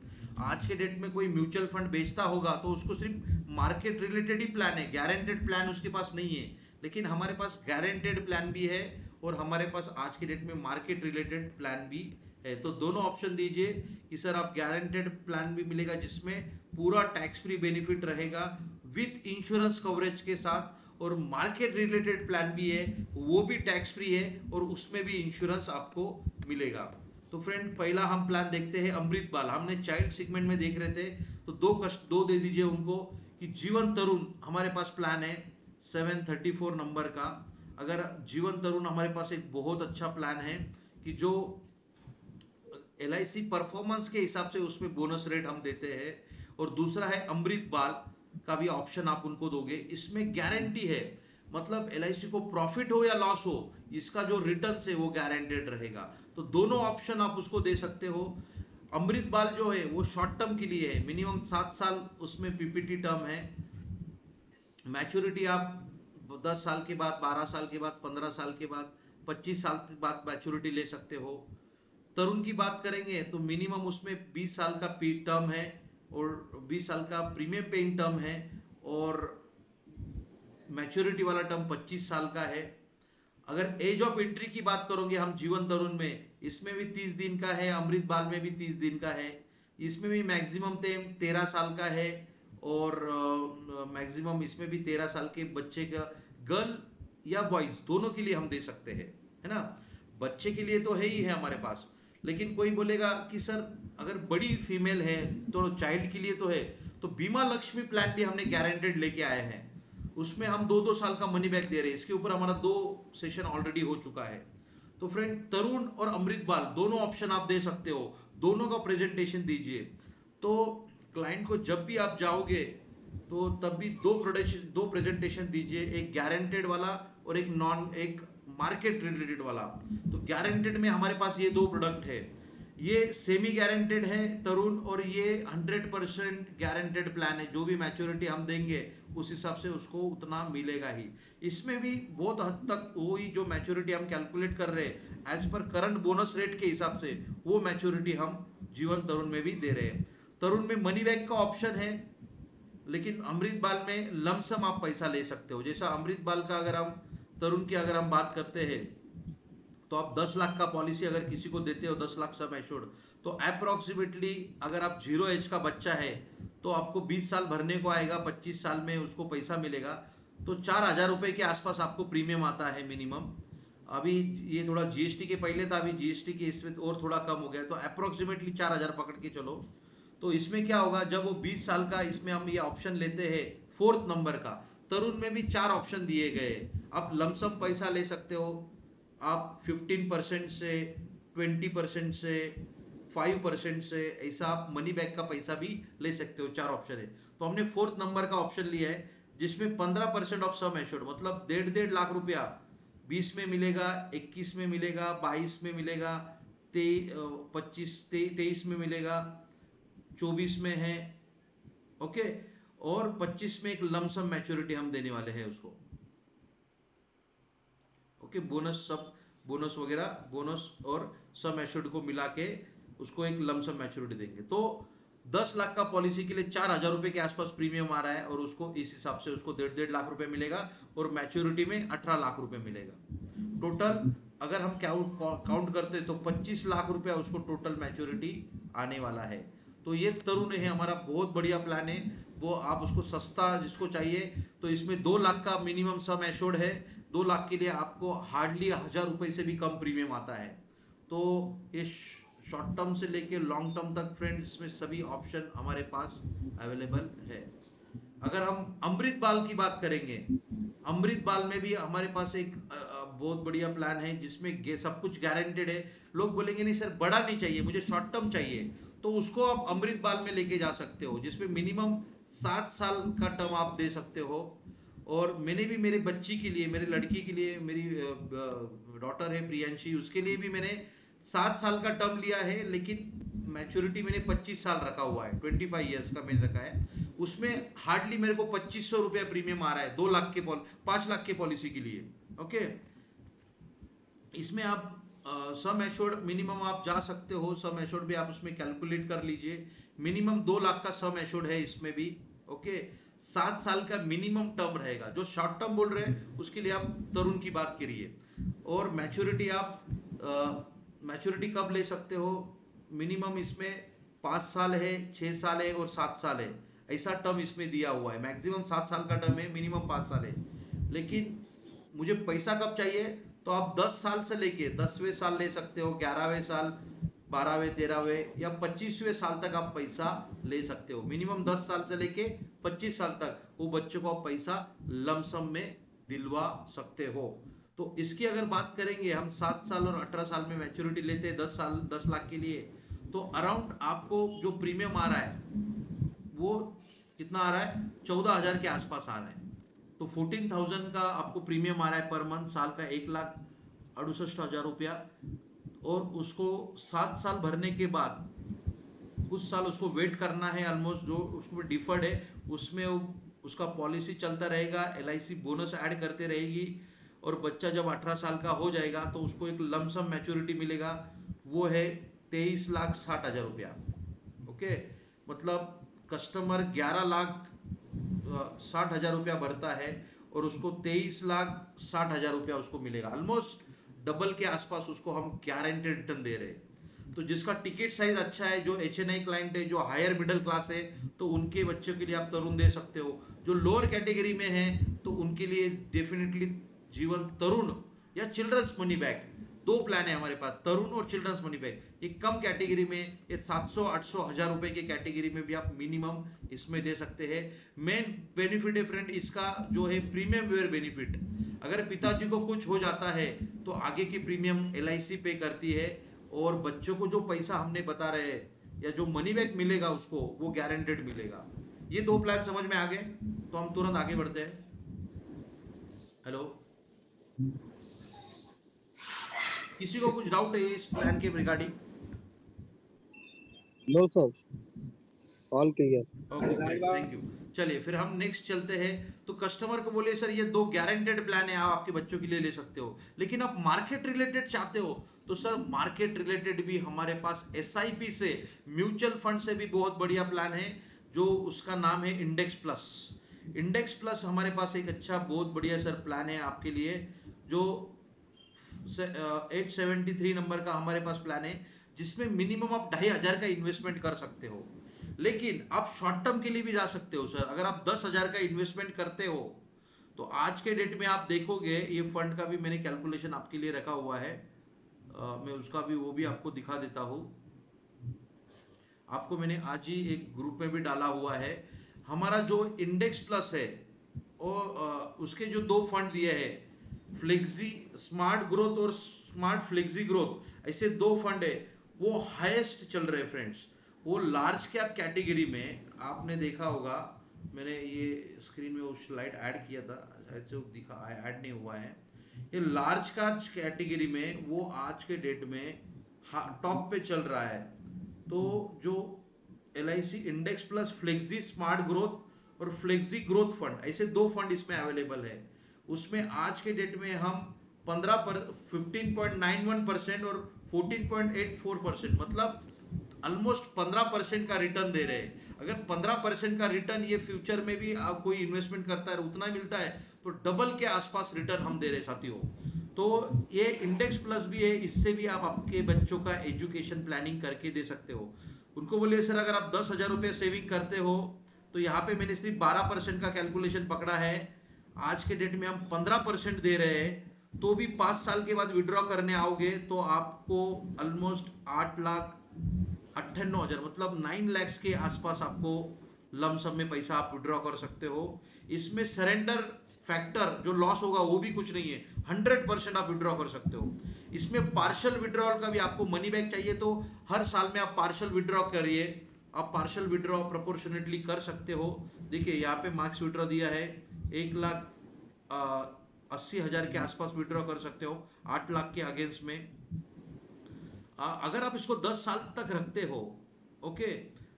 A: आज के डेट में कोई म्यूचुअल फंड बेचता होगा तो उसको सिर्फ मार्केट रिलेटेड ही प्लान है, गारंटेड प्लान उसके पास नहीं है। लेकिन हमारे पास गारंटेड प्लान भी है और हमारे पास आज के डेट में मार्केट रिलेटेड प्लान भी है। तो दोनों ऑप्शन दीजिए कि सर आप गारंटेड प्लान भी मिलेगा जिसमें पूरा टैक्स फ्री बेनिफिट रहेगा विथ इंश्योरेंस कवरेज के साथ, और मार्केट रिलेटेड प्लान भी है वो भी टैक्स फ्री है और उसमें भी इंश्योरेंस आपको मिलेगा। तो फ्रेंड पहला हम प्लान देखते हैं अमृत बाल। हमने चाइल्ड सेगमेंट में देख रहे थे, तो दो दे दीजिए उनको कि जीवन तरुण हमारे पास प्लान है 734 नंबर का। अगर जीवन तरुण हमारे पास एक बहुत अच्छा प्लान है कि जो LIC परफॉर्मेंस के हिसाब से उसमें बोनस रेट हम देते हैं। और दूसरा है अमृत बाल का भी ऑप्शन आप उनको दोगे, इसमें गारंटी है, मतलब LIC को प्रॉफिट हो या लॉस हो, इसका जो रिटर्न है वो गारंटेड रहेगा। तो दोनों ऑप्शन आप उसको दे सकते हो। अमृत बाल जो है वो शॉर्ट टर्म के लिए है, मिनिमम 7 साल उसमें PPT टर्म है। मैच्योरिटी आप 10 साल के बाद, 12 साल के बाद, 15 साल के बाद, 25 साल के बाद मैच्योरिटी ले सकते हो। तरुण की बात करेंगे तो मिनिमम उसमें 20 साल का पी टर्म है और 20 साल का प्रीमियम पेइंग टर्म है, और मैच्योरिटी वाला टर्म 25 साल का है। अगर एज ऑफ एंट्री की बात करोगे हम जीवन तरुण में, इसमें भी 30 दिन का है, अमृत बाल में भी 30 दिन का है। इसमें भी मैक्सिमम 13 साल का है, और मैक्सिमम इसमें भी 13 साल के बच्चे का, गर्ल या बॉयज दोनों के लिए हम दे सकते हैं, है ना। बच्चे के लिए तो है ही है हमारे पास, लेकिन कोई बोलेगा कि सर अगर बड़ी फीमेल है तो चाइल्ड के लिए तो है, तो बीमा लक्ष्मी प्लान भी हमने गारंटेड लेके आए हैं। उसमें हम 2-2 साल का मनी बैक दे रहे हैं। इसके ऊपर हमारा 2 सेशन ऑलरेडी हो चुका है। तो फ्रेंड तरुण और अमृत बाल दोनों ऑप्शन आप दे सकते हो, दोनों का प्रेजेंटेशन दीजिए। तो क्लाइंट को जब भी आप जाओगे तो तब भी दो प्रेजेंटेशन दीजिए, एक गारंटेड वाला और एक मार्केट रिलेटेड वाला। तो गारंटेड में हमारे पास ये 2 प्रोडक्ट है, ये सेमी गारंटेड है तरुण, और ये 100% गारंटेड प्लान है। जो भी मैच्योरिटी हम देंगे उस हिसाब से उसको उतना मिलेगा ही। इसमें भी बहुत हद तक वही जो मैच्योरिटी हम कैलकुलेट कर रहे हैं as per current bonus rate के हिसाब से, वो मैच्योरिटी हम जीवन तरुण में भी दे रहे हैं। तरुण में मनी बैक का ऑप्शन है, लेकिन अमृत बाल में लमसम आप पैसा ले सकते हो। जैसा अमृत बाल का अगर हम, तरुण की अगर हम बात करते हैं तो आप 10 लाख का पॉलिसी अगर किसी को देते हो, 10 लाख सम एश्योर्ड, तो अप्रोक्सीमेटली अगर आप 0 एज का बच्चा है तो आपको 20 साल भरने को आएगा, 25 साल में उसको पैसा मिलेगा। तो 4,000 रुपये के आसपास आपको प्रीमियम आता है मिनिमम। अभी ये थोड़ा GST के पहले था, अभी GST के इसमें और थोड़ा कम हो गया, तो अप्रोक्सीमेटली 4,000 पकड़ के चलो। तो इसमें क्या होगा, जब वो 20 साल का, इसमें हम ये ऑप्शन लेते हैं 4th नंबर का, तरुण में भी 4 ऑप्शन दिए गए। आप लमसम पैसा ले सकते हो, आप 15% से, 20% से, 5% से, ऐसा आप मनी बैक का पैसा भी ले सकते हो। 4 ऑप्शन है। तो हमने 4th नंबर का ऑप्शन लिया है जिसमें 15% ऑफ सम एश्योर्ड, मतलब 1.5 लाख रुपया 20 में मिलेगा, 21 में मिलेगा, 22 में मिलेगा, 23 में मिलेगा, 24 में है, ओके, और 25 में एक लमसम मैच्योरिटी हम देने वाले हैं उसको, ओके। बोनस, सब बोनस वगैरह, बोनस और सम एश्योर्ड को मिला के उसको एक लमसम मैच्योरिटी देंगे। तो 10 लाख का पॉलिसी के लिए 4,000 रुपये के आसपास प्रीमियम आ रहा है, और उसको इस हिसाब से उसको 1.5 लाख रुपए मिलेगा, और मैच्योरिटी में 18 लाख रुपए मिलेगा। टोटल अगर हम काउंट करते हैं तो 25 लाख रुपया उसको टोटल मैच्योरिटी आने वाला है। तो ये तरुण है हमारा, बहुत बढ़िया प्लान है। वो आप उसको सस्ता जिसको चाहिए, तो इसमें 2 लाख का मिनिमम सम एश्योर्ड है। 2 लाख के लिए आपको हार्डली 1,000 रुपये से भी कम प्रीमियम आता है। तो ये शॉर्ट टर्म से लेके लॉन्ग टर्म तक फ्रेंड्स, इसमें सभी ऑप्शन हमारे पास अवेलेबल है। अगर हम अमृत बाल की बात करेंगे, अमृत बाल में भी हमारे पास एक बहुत बढ़िया प्लान है जिसमें सब कुछ गारंटेड है। लोग बोलेंगे नहीं सर बड़ा नहीं चाहिए, मुझे शॉर्ट टर्म चाहिए, तो उसको आप अमृत बाल में लेके जा सकते हो, जिसमें मिनिमम 7 साल का टर्म आप दे सकते हो, और मैंने भी मेरे बच्ची के लिए, मेरे लड़की के लिए, मेरी डॉटर है प्रियांशी, उसके लिए भी मैंने 7 साल का टर्म लिया है, लेकिन मैच्योरिटी मैंने 25 साल रखा हुआ है, 25 ईयर्स का मैंने रखा है। उसमें हार्डली मेरे को 2500 रुपया प्रीमियम आ रहा है 2 लाख के 5 लाख के पॉलिसी के लिए। ओके, इसमें आप सम एश्योर्ड मिनिमम आप जा सकते हो, सम एश्योर्ड भी आप उसमें कैलकुलेट कर लीजिए। मिनिमम 2 लाख का सम एश्योर्ड है इसमें भी। ओके, 7 साल का मिनिमम टर्म रहेगा। जो शॉर्ट टर्म बोल रहे हैं उसके लिए आप तरुण की बात करिए। और मैच्योरिटी आप मैच्योरिटी कब ले सकते हो? मिनिमम इसमें 5 साल है, 6 साल है और 7 साल है, ऐसा टर्म इसमें दिया हुआ है। मैक्सिमम 7 साल का टर्म है, मिनिमम 5 साल है। लेकिन मुझे पैसा कब चाहिए? तो आप 10 साल से लेके 10वें साल ले सकते हो, 11वें साल, 12वें, 13वें या 25वें साल तक आप पैसा ले सकते हो। मिनिमम 10 साल से लेके 25 साल तक वो बच्चों को आप पैसा लमसम में दिलवा सकते हो। तो इसकी अगर बात करेंगे हम, 7 साल और 18 साल में मैच्योरिटी लेते हैं 10 साल 10 लाख के लिए, तो अराउंड आपको जो प्रीमियम आ रहा है वो कितना आ रहा है? 14,000 के आसपास आ रहा है। तो 14,000 का आपको प्रीमियम आ रहा है पर मंथ, साल का 1,68,000 रुपया। और उसको 7 साल भरने के बाद कुछ साल उसको वेट करना है, ऑलमोस्ट जो उसको डिफर्ड है उसमें उसका पॉलिसी चलता रहेगा, LIC बोनस ऐड करते रहेगी। और बच्चा जब 18 साल का हो जाएगा तो उसको एक लमसम मैच्योरिटी मिलेगा, वो है 23,60,000 रुपया। ओके, मतलब कस्टमर 11,60,000 रुपया भरता है और उसको 23,60,000 रुपया उसको मिलेगा। ऑलमोस्ट डबल के आसपास उसको हम गारंटेड रिटर्न दे रहे हैं। तो जिसका टिकट साइज अच्छा है, जो HNI क्लाइंट है, जो हायर मिडिल क्लास है, तो उनके बच्चों के लिए आप तरुण दे सकते हो। जो लोअर कैटेगरी में है तो उनके लिए डेफिनेटली जीवन तरुण या चिल्ड्रंस मनी बैक, 2 प्लान है हमारे पास, तरुण और चिल्ड्रंस मनी बैक। ये कम कैटेगरी में, ये 700, 800, 1000 रुपए के कैटेगरी में भी आप मिनिमम इसमें दे सकते हैं। मेन बेनिफिट है फ्रेंड इसका जो है प्रीमियम वेयर बेनिफिट। अगर पिताजी को कुछ हो जाता है तो आगे की प्रीमियम LIC पे करती है, और बच्चों को जो पैसा हमने बता रहे हैं या जो मनी बैक मिलेगा उसको, वो गारंटेड मिलेगा। ये 2 प्लान समझ में आ गए तो हम तुरंत आगे बढ़ते हैं। हेलो, किसी को कुछ डाउट है इस प्लान के regarding?
E: No sir, all clear.
A: Okay, great, thank you. चलिए फिर हम नेक्स्ट चलते हैं। तो कस्टमर को बोलिए सर ये 2 गारंटेड प्लान है, आप आपके बच्चों के लिए ले सकते हो, लेकिन आप मार्केट रिलेटेड चाहते हो तो सर मार्केट रिलेटेड भी हमारे पास SIP से, म्यूचुअल फंड से भी बहुत बढ़िया प्लान है, जो उसका नाम है इंडेक्स प्लस। इंडेक्स प्लस हमारे पास एक अच्छा बहुत बढ़िया सर प्लान है आपके लिए, जो 873 नंबर का हमारे पास प्लान है, जिसमें मिनिमम आप 2,500 का इन्वेस्टमेंट कर सकते हो। लेकिन आप शॉर्ट टर्म के लिए भी जा सकते हो सर। अगर आप 10,000 का इन्वेस्टमेंट करते हो तो आज के डेट में आप देखोगे, ये फंड का भी मैंने कैलकुलेशन आपके लिए रखा हुआ है, मैं उसका भी वो भी आपको दिखा देता हूँ। आपको मैंने आज ही एक ग्रुप में भी डाला हुआ है। हमारा जो इंडेक्स प्लस है और उसके जो 2 फंड दिए हैं, फ्लेक्सी स्मार्ट ग्रोथ और स्मार्ट फ्लेक्सी ग्रोथ, ऐसे 2 फंड है, वो हाईएस्ट चल रहे हैं फ्रेंड्स। वो लार्ज कैप कैटेगरी में आपने देखा होगा, मैंने ये स्क्रीन में वो स्लाइड ऐड किया था, शायद से वो दिखा ऐड नहीं हुआ है। ये लार्ज कैप कैटेगरी में वो आज के डेट में टॉप पे चल रहा है। तो जो LIC index plus flexi smart growth और फ्लेक्सी ग्रोथ फंड, ऐसे 2 फंड इसमें अवेलेबल है। उसमें आज के डेट में हम 15.91% और 14.84%, मतलब ऑलमोस्ट 15% का रिटर्न दे रहे हैं। अगर 15% का रिटर्न ये फ्यूचर में भी आप कोई इन्वेस्टमेंट करता है उतना मिलता है, तो डबल के आसपास रिटर्न हम दे रहे साथियों। तो ये इंडेक्स प्लस भी है, इससे भी आप आपके बच्चों का एजुकेशन प्लानिंग करके दे सकते हो। उनको बोलिए सर अगर आप 10,000 रुपये सेविंग करते हो तो यहाँ पे मैंने सिर्फ 12% का कैलकुलेशन पकड़ा है, आज के डेट में हम 15% दे रहे हैं। तो भी 5 साल के बाद विड्रॉ करने आओगे तो आपको ऑलमोस्ट 8,98,000, मतलब 9 लाख के आसपास आपको लमसम में पैसा आप विड्रॉ कर सकते हो। इसमें सरेंडर फैक्टर जो लॉस होगा वो भी कुछ नहीं है, 100% आप विड्रॉ कर सकते हो। इसमें पार्शियल विड्रॉल का भी, आपको मनी बैक चाहिए तो हर साल में आप पार्शियल विड्रॉ करिए, आप पार्शियल विड्रॉ प्रोपोर्शनेटली कर सकते हो। देखिए यहाँ पे मार्क्स विड्रॉ दिया है, 1,80,000 के आसपास विड्रॉ कर सकते हो 8 लाख के अगेंस्ट में। अगर आप इसको 10 साल तक रखते हो, ओके,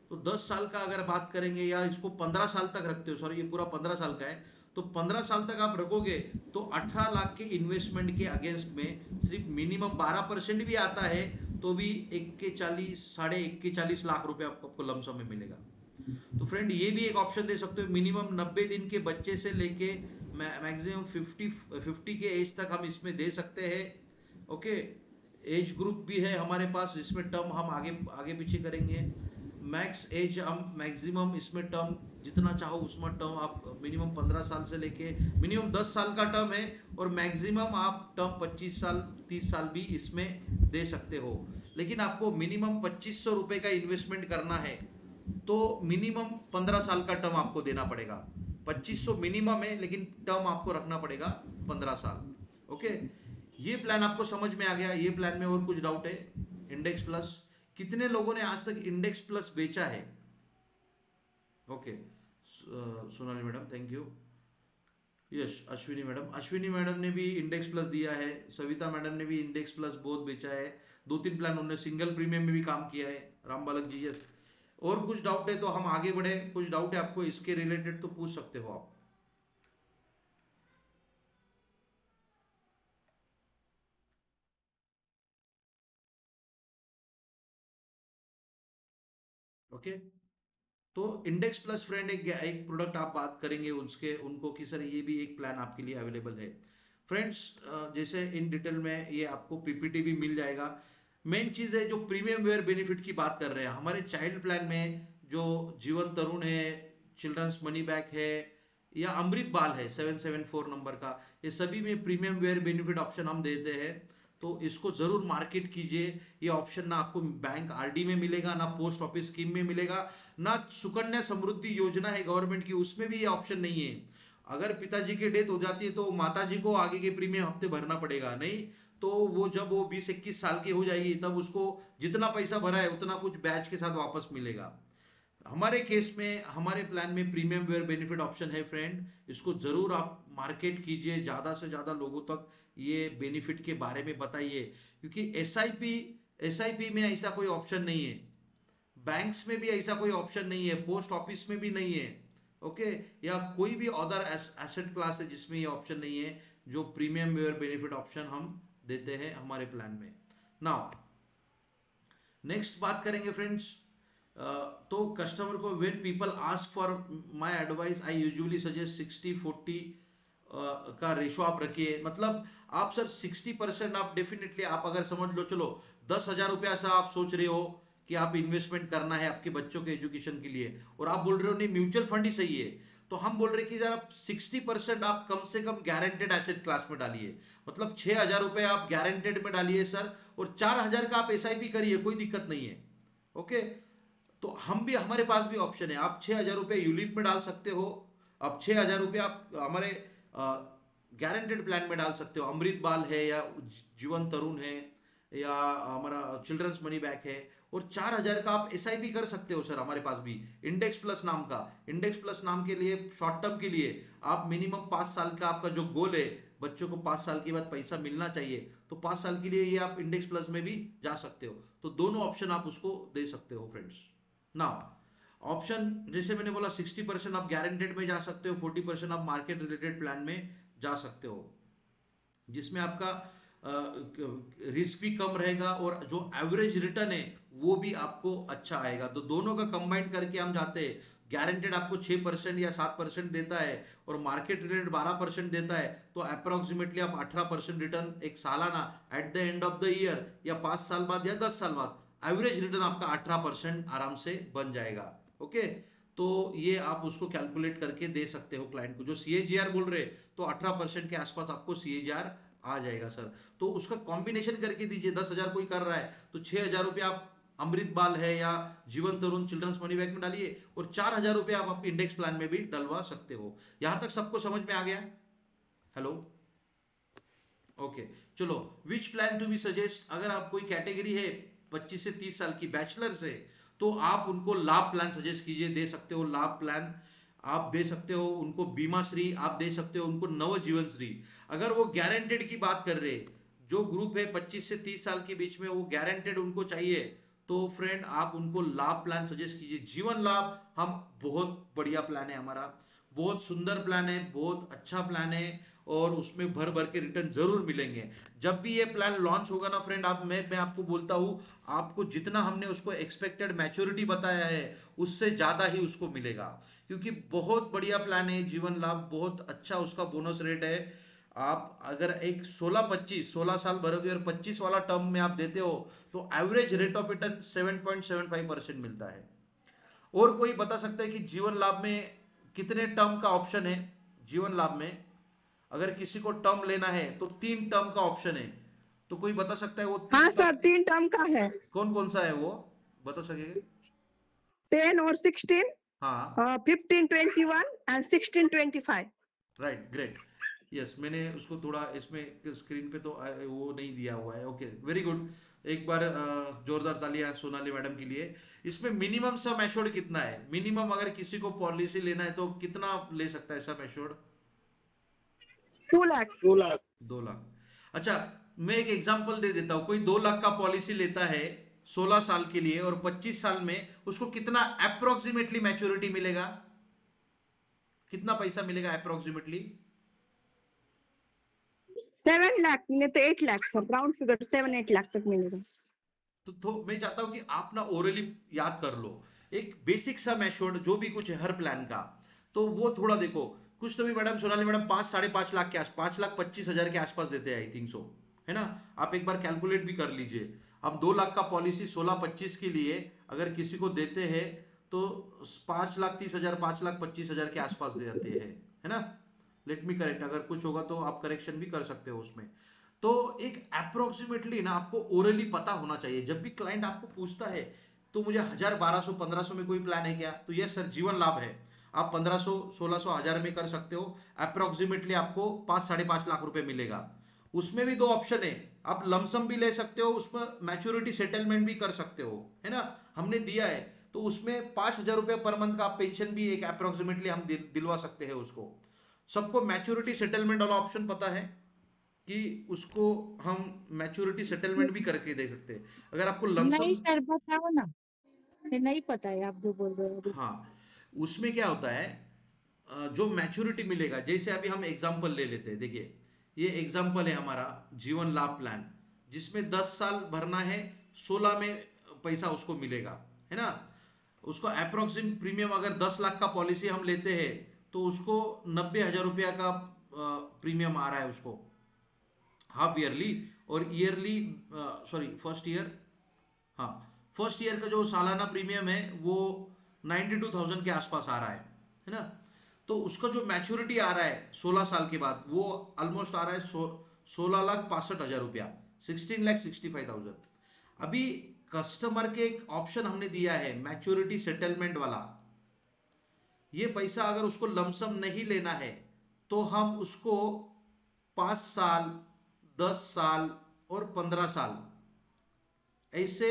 A: तो 10 साल का अगर बात करेंगे, या इसको 15 साल तक रखते हो, सॉरी ये पूरा 15 साल का है, तो 15 साल तक आप रखोगे तो 18 लाख के इन्वेस्टमेंट के अगेंस्ट में सिर्फ मिनिमम 12% भी आता है तो भी 1,40 लाख रुपए आपको लमसम में मिलेगा। तो फ्रेंड ये भी एक ऑप्शन दे सकते हो। मिनिमम 90 दिन के बच्चे से लेके मैक्सिमम 50 के एज तक हम इसमें दे सकते हैं। ओके, एज ग्रुप भी है हमारे पास जिसमें टर्म हम आगे आगे पीछे करेंगे। मैक्स एज हम मैक्सिमम इसमें टर्म जितना चाहो उसमें टर्म आप मिनिमम 15 साल से लेके मिनिमम 10 साल का टर्म है, और मैक्सिमम आप टर्म 25 साल 30 साल भी इसमें दे सकते हो। लेकिन आपको मिनिमम 2500 रुपए का इन्वेस्टमेंट करना है तो मिनिमम 15 साल का टर्म आपको देना पड़ेगा। 2500 मिनिमम है लेकिन टर्म आपको रखना पड़ेगा 15 साल। ओके, ये प्लान आपको समझ में आ गया? ये प्लान में और कुछ डाउट है? इंडेक्स प्लस कितने लोगों ने आज तक इंडेक्स प्लस बेचा है? Okay, Sonali madam thank you. Yes, Ashwini madam ने भी इंडेक्स प्लस दिया है। सविता मैडम ने भी इंडेक्स प्लस बहुत बेचा है। 2-3 प्लान उन्होंने सिंगल प्रीमियम में भी काम किया है। राम बालक जी यस। और कुछ डाउट है तो हम आगे बढ़े। कुछ डाउट है आपको इसके रिलेटेड तो पूछ सकते हो आप। ओके, तो इंडेक्स प्लस फ्रेंड एक प्रोडक्ट आप बात करेंगे उसके उनको कि सर ये भी एक प्लान आपके लिए अवेलेबल है। फ्रेंड्स जैसे इन डिटेल में ये आपको पीपीटी भी मिल जाएगा। मेन चीज़ है जो प्रीमियम वेयर बेनिफिट की बात कर रहे हैं हमारे चाइल्ड प्लान में, जो जीवन तरुण है, चिल्ड्रंस मनी बैक है, या अमृत बाल है 774 नंबर का, ये सभी में प्रीमियम वेयर बेनिफिट ऑप्शन हम देते हैं। तो इसको जरूर मार्केट कीजिए। ये ऑप्शन ना आपको बैंक आरडी में मिलेगा, ना पोस्ट ऑफिस स्कीम में मिलेगा, ना सुकन्या समृद्धि योजना है गवर्नमेंट की उसमें भी ये ऑप्शन नहीं है। अगर पिताजी की डेथ हो जाती है तो माताजी को आगे के प्रीमियम हफ्ते भरना पड़ेगा, नहीं तो वो जब वो 20-21 साल की हो जाएगी तब उसको जितना पैसा भरा है उतना कुछ बैच के साथ वापस मिलेगा। हमारे केस में हमारे प्लान में प्रीमियम वेयर बेनिफिट ऑप्शन है फ्रेंड, इसको जरूर आप मार्केट कीजिए, ज़्यादा से ज़्यादा लोगों तक ये बेनिफिट के बारे में बताइए। क्योंकि एसआईपी में ऐसा कोई ऑप्शन नहीं है, बैंक्स में भी ऐसा कोई ऑप्शन नहीं है, पोस्ट ऑफिस में भी नहीं है, ओके, या कोई भी अदर एसेट क्लास है जिसमें ये ऑप्शन नहीं है जो प्रीमियम वेयर बेनिफिट ऑप्शन हम देते हैं हमारे प्लान में। नाउ नेक्स्ट बात करेंगे फ्रेंड्स, तो कस्टमर को when people ask for my advice I usually suggest 60-40 का रेशो आप रखिए। मतलब आप सर 60% आप डेफिनेटली आप अगर समझ लो, चलो 10,000 रुपया से आप सोच रहे हो कि आप इन्वेस्टमेंट करना है आपके बच्चों के एजुकेशन के लिए, और आप बोल रहे हो नहीं म्यूचुअल फंड ही सही है, तो हम बोल रहे हैं कि जरा 60% आप कम से कम गारंटेड एसेट क्लास में डालिए। मतलब 6,000 रुपए आप गारंटेड में डालिए सर, और 4,000 का आप एसआईपी करिए, कोई दिक्कत नहीं है। ओके, तो हम भी हमारे पास भी ऑप्शन है, आप 6,000 रुपये यूलिप में डाल सकते हो, अब 6,000 रुपये आप हमारे गारंटेड प्लान में डाल सकते हो, अमृत बाल है या जीवन तरुण है या हमारा चिल्ड्रंस मनी बैक है, और 4,000 का आप एसआईपी कर सकते हो सर हमारे पास भी इंडेक्स प्लस नाम का। इंडेक्स प्लस नाम के लिए शॉर्ट टर्म के लिए आप मिनिमम 5 साल का आपका जो गोल है, बच्चों को 5 साल के बाद पैसा मिलना चाहिए, तो 5 साल के लिए ये आप इंडेक्स प्लस में भी जा सकते हो। तो दोनों ऑप्शन आप उसको दे सकते हो फ्रेंड्स। ना ऑप्शन जैसे मैंने बोला 60% आप गारंटेड में जा सकते हो, 40% आप मार्केट रिलेटेड प्लान में जा सकते हो, जिसमें आपका रिस्क भी कम रहेगा और जो एवरेज रिटर्न है वो भी आपको अच्छा आएगा। तो दोनों का कंबाइन करके हम जाते हैं, गारंटेड आपको 6% या 7% देता है और मार्केट रिलेटेड 12% देता है, तो अप्रोक्सीमेटली आप 18% रिटर्न एक सालाना at the end of the year या 5 साल बाद या 10 साल बाद एवरेज रिटर्न आपका 18% आराम से बन जाएगा। ओके, तो ये आप उसको कैलकुलेट करके दे सकते हो क्लाइंट को। जो सीएजीआर बोल रहे तो 18% के आसपास आपको सीएजीआर आ जाएगा सर। तो उसका कॉम्बिनेशन करके दीजिए, 10,000 कोई कर रहा है तो 6,000 रुपये आप अमृत बाल है या जीवन तरुण चिल्ड्रंस मनी बैक में डालिए, और 4,000 रुपये आप इंडेक्स प्लान में भी डलवा सकते हो। यहां तक सबको समझ में आ गया? हेलो, ओके, चलो which plan to be suggest. अगर आप कोई कैटेगरी है 25 से 30 साल की बैचलर से, तो आप उनको लाभ प्लान सजेस्ट कीजिए, दे सकते हो लाभ प्लान। आप दे सकते हो उनको बीमा श्री, आप दे सकते हो उनको नवजीवन श्री। अगर वो गारंटेड की बात कर रहे, जो ग्रुप है 25 से 30 साल के बीच में, वो गारंटेड उनको चाहिए, तो फ्रेंड आप उनको लाभ प्लान सजेस्ट कीजिए। जीवन लाभ हम बहुत बढ़िया प्लान है हमारा, बहुत सुंदर प्लान है, बहुत अच्छा प्लान है, और उसमें भर भर के रिटर्न जरूर मिलेंगे। जब भी ये प्लान लॉन्च होगा ना फ्रेंड, आप मैं आपको बोलता हूँ, आपको जितना हमने उसको एक्सपेक्टेड मैच्योरिटी बताया है उससे ज़्यादा ही उसको मिलेगा, क्योंकि बहुत बढ़िया प्लान है जीवन लाभ, बहुत अच्छा उसका बोनस रेट है। आप अगर एक 16 साल भरोगे और 25 वाला टर्म में आप देते हो, तो एवरेज रेट ऑफ रिटर्न 7.75% मिलता है। और कोई बता सकता है कि जीवन लाभ में कितने टर्म का ऑप्शन है? जीवन लाभ में अगर किसी को टर्म लेना है तो 3 टर्म का ऑप्शन है, तो कोई बता सकता है वो
C: हाँ
A: 3
C: सर,
A: टर्म
C: 3 टर्म का है,
A: कौन कौन सा है, वो बता सकेंगे?
C: 10 और 16,
A: हाँ,
C: 15-21 एंड 16-25।
A: Right, great. यस, मैंने उसको थोड़ा इसमें स्क्रीन पे तो वो नहीं दिया हुआ है। Okay, very good. एक बार जोरदार तालियां सोनाली मैडम के लिए। इसमें मिनिमम सम एश्योर्ड कितना है? मिनिमम अगर किसी को पॉलिसी लेना है तो कितना ले सकता है सम एश्योर्ड?
C: 2 लाख।
A: 2 लाख। अच्छा, मैं एक एग्जांपल दे देता हूँ। कोई 2 लाख का पॉलिसी लेता है 16 साल के लिए, और 25 साल में उसको कितना अप्रोक्सीमेटली मैच्योरिटी मिलेगा? कितना पैसा मिलेगा अप्रोक्सीमेटली?
C: 7 लाख नहीं तो 8 lakh sir, round figure 7-8 lakh तक मिलेगा।
A: तो मैं चाहता हूं कि आप ना ओरली याद कर लो एक बेसिक सा मैच्योर्ड जो भी कुछ है हर प्लान का, तो वो थोड़ा देखो। कुछ तो भी मैडम, सोनाली मैडम 5-5.5 लाख के आस 5,25,000 के आसपास देते हैं, आई थिंक सो, है ना? आप एक बार कैलकुलेट भी कर लीजिए। अब 2 लाख का पॉलिसी 16-25 के लिए अगर किसी को देते हैं तो 5,30,000 5,25,000 के आसपास देते हैं, है ना? लेट मी करेक्ट, अगर कुछ होगा तो आप करेक्शन भी कर सकते हो उसमें। तो एक अप्रोक्सीमेटली ना आपको ओरली पता होना चाहिए। जब भी क्लाइंट आपको पूछता है तो मुझे 1,000 1,200 1,500 में कोई प्लान है क्या, तो यस सर जीवन लाभ है, आप 1,500 1,600 1000 में कर सकते हो। अप्रोक्सीमेटली आपको 5-5.5 लाख रुपए मिलेगा। उसमें भी 2 ऑप्शन है, आप लमसम भी ले सकते हो, उसमें मैच्योरिटी सेटलमेंट भी कर सकते हो, है ना? हमने दिया है तो उसमें 5,000 रुपये पर मंथ का पेंशन भी एक अप्रोक्सीमेटली हम दिलवा सकते हैं उसको। सबको मैच्योरिटी सेटलमेंट वाला ऑप्शन पता है कि उसको हम मैच्योरिटी सेटलमेंट भी करके दे सकते हैं अगर आपको
D: नहीं
A: लमसम।
D: सर, बताओ ना, ये नहीं पता है आप जो बोल रहे हो अभी।
A: हाँ, उसमें क्या होता है, जो मैच्योरिटी मिलेगा, जैसे अभी हम एग्जांपल ले लेते हैं। देखिए, ये एग्जांपल है हमारा जीवन लाभ प्लान, जिसमें 10 साल भरना है, 16 में पैसा उसको मिलेगा, है ना? उसको अप्रोक्सीमेट प्रीमियम अगर 10 लाख का पॉलिसी हम लेते हैं तो उसको 90,000 रुपया का प्रीमियम आ रहा है उसको, हाफ ईयरली। और ईयरली, सॉरी फर्स्ट ईयर, हाँ, फर्स्ट ईयर का जो सालाना प्रीमियम है वो 92,000 के आसपास आ रहा है ना? तो उसका जो मैच्योरिटी आ रहा है 16 साल के बाद, वो ऑलमोस्ट आ रहा है 16,65,000 रुपया, 16,65,000। अभी कस्टमर के एक ऑप्शन हमने दिया है मैच्योरिटी सेटलमेंट वाला। ये पैसा अगर उसको लमसम नहीं लेना है तो हम उसको 5 साल, 10 साल और 15 साल ऐसे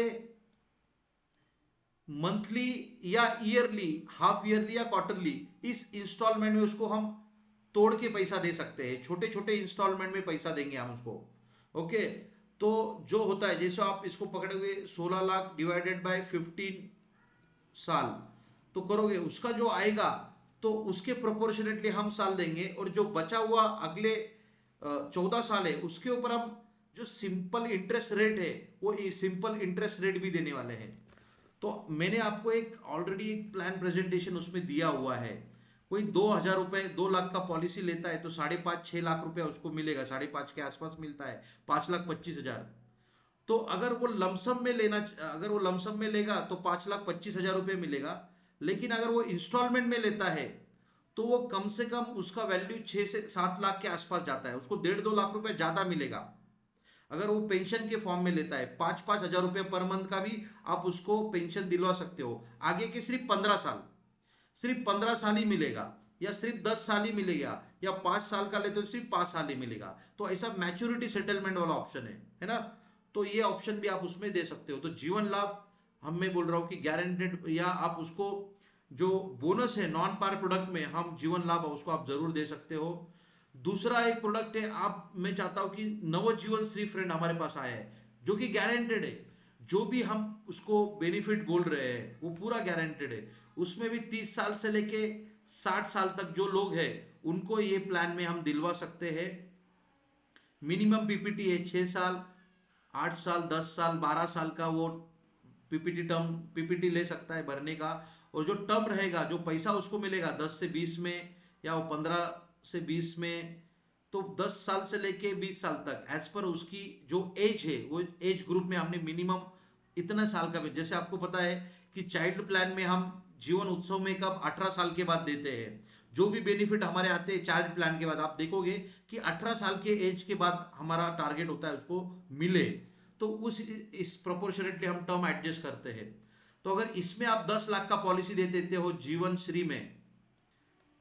A: मंथली या ईयरली, हाफ ईयरली या क्वार्टरली, इस इंस्टॉलमेंट में उसको हम तोड़ के पैसा दे सकते हैं। छोटे छोटे इंस्टॉलमेंट में पैसा देंगे हम उसको। ओके, तो जो होता है, जैसे आप इसको पकड़ोगे 16 लाख डिवाइडेड बाय 15 साल तो करोगे, उसका जो आएगा तो उसके प्रोपोर्शनेटली हम साल देंगे, और जो बचा हुआ अगले 14 साल है उसके ऊपर हम जो सिंपल इंटरेस्ट रेट है वो सिंपल इंटरेस्ट रेट भी देने वाले हैं। तो मैंने आपको एक ऑलरेडी एक प्लान प्रेजेंटेशन उसमें दिया हुआ है। कोई 2,000 रुपए 2 लाख का पॉलिसी लेता है तो 5.5-6 लाख रुपया उसको मिलेगा, 5.5 के आसपास मिलता है, 5,25,000। तो अगर वो लमसम में लेना, अगर वो लमसम में लेगा तो 5,25,000 रुपये मिलेगा। लेकिन अगर वो इंस्टॉलमेंट में लेता है तो वो कम से कम उसका वैल्यू 6 से 7 लाख के आसपास जाता है, उसको 1.5-2 लाख रुपए ज्यादा मिलेगा। अगर वो पेंशन के फॉर्म में लेता है 5-5 हजार रुपये पर मंथ का भी आप उसको पेंशन दिलवा सकते हो। आगे के सिर्फ 15 साल, सिर्फ 15 साल ही मिलेगा, या सिर्फ 10 साल ही मिलेगा, या 5 साल का ले तो सिर्फ 5 साल ही मिलेगा। तो ऐसा मैच्योरिटी सेटलमेंट वाला ऑप्शन है ना? तो ये ऑप्शन भी आप उसमें दे सकते हो। तो जीवन लाभ हम मैं बोल रहा हूँ कि गारंटेड, या आप उसको जो बोनस है नॉन पार प्रोडक्ट में हम जीवन लाभ उसको आप जरूर दे सकते हो। दूसरा एक प्रोडक्ट है, आप मैं चाहता हूं कि नवजीवन श्री फ्रेंड हमारे पास आया है जो कि गारंटेड है। जो भी हम उसको बेनिफिट बोल रहे हैं वो पूरा गारंटेड है। उसमें भी 30 साल से लेके 60 साल तक जो लोग हैं उनको ये प्लान में हम दिलवा सकते हैं। मिनिमम पीपीटी है 6 साल, 8 साल, 10 साल, 12 साल का वो पीपीटी ले सकता है भरने का। और जो टर्म रहेगा, जो पैसा उसको मिलेगा 10 से 20 में या वो 15 से 20 में, तो 10 साल से लेके 20 साल तक एज पर उसकी जो एज है वो एज ग्रुप में हमने मिनिमम इतना साल का भी, जैसे आपको पता है कि चाइल्ड प्लान में हम जीवन उत्सव में कब 18 साल के बाद देते हैं। जो भी बेनिफिट हमारे आते हैं चाइल्ड प्लान के बाद, आप देखोगे कि 18 साल के एज के बाद हमारा टारगेट होता है उसको मिले। तो उस इस प्रोपोर्शनेटली हम टर्म एडजस्ट करते हैं। तो अगर इसमें आप 10 लाख का पॉलिसी दे देते हो जीवन श्री में,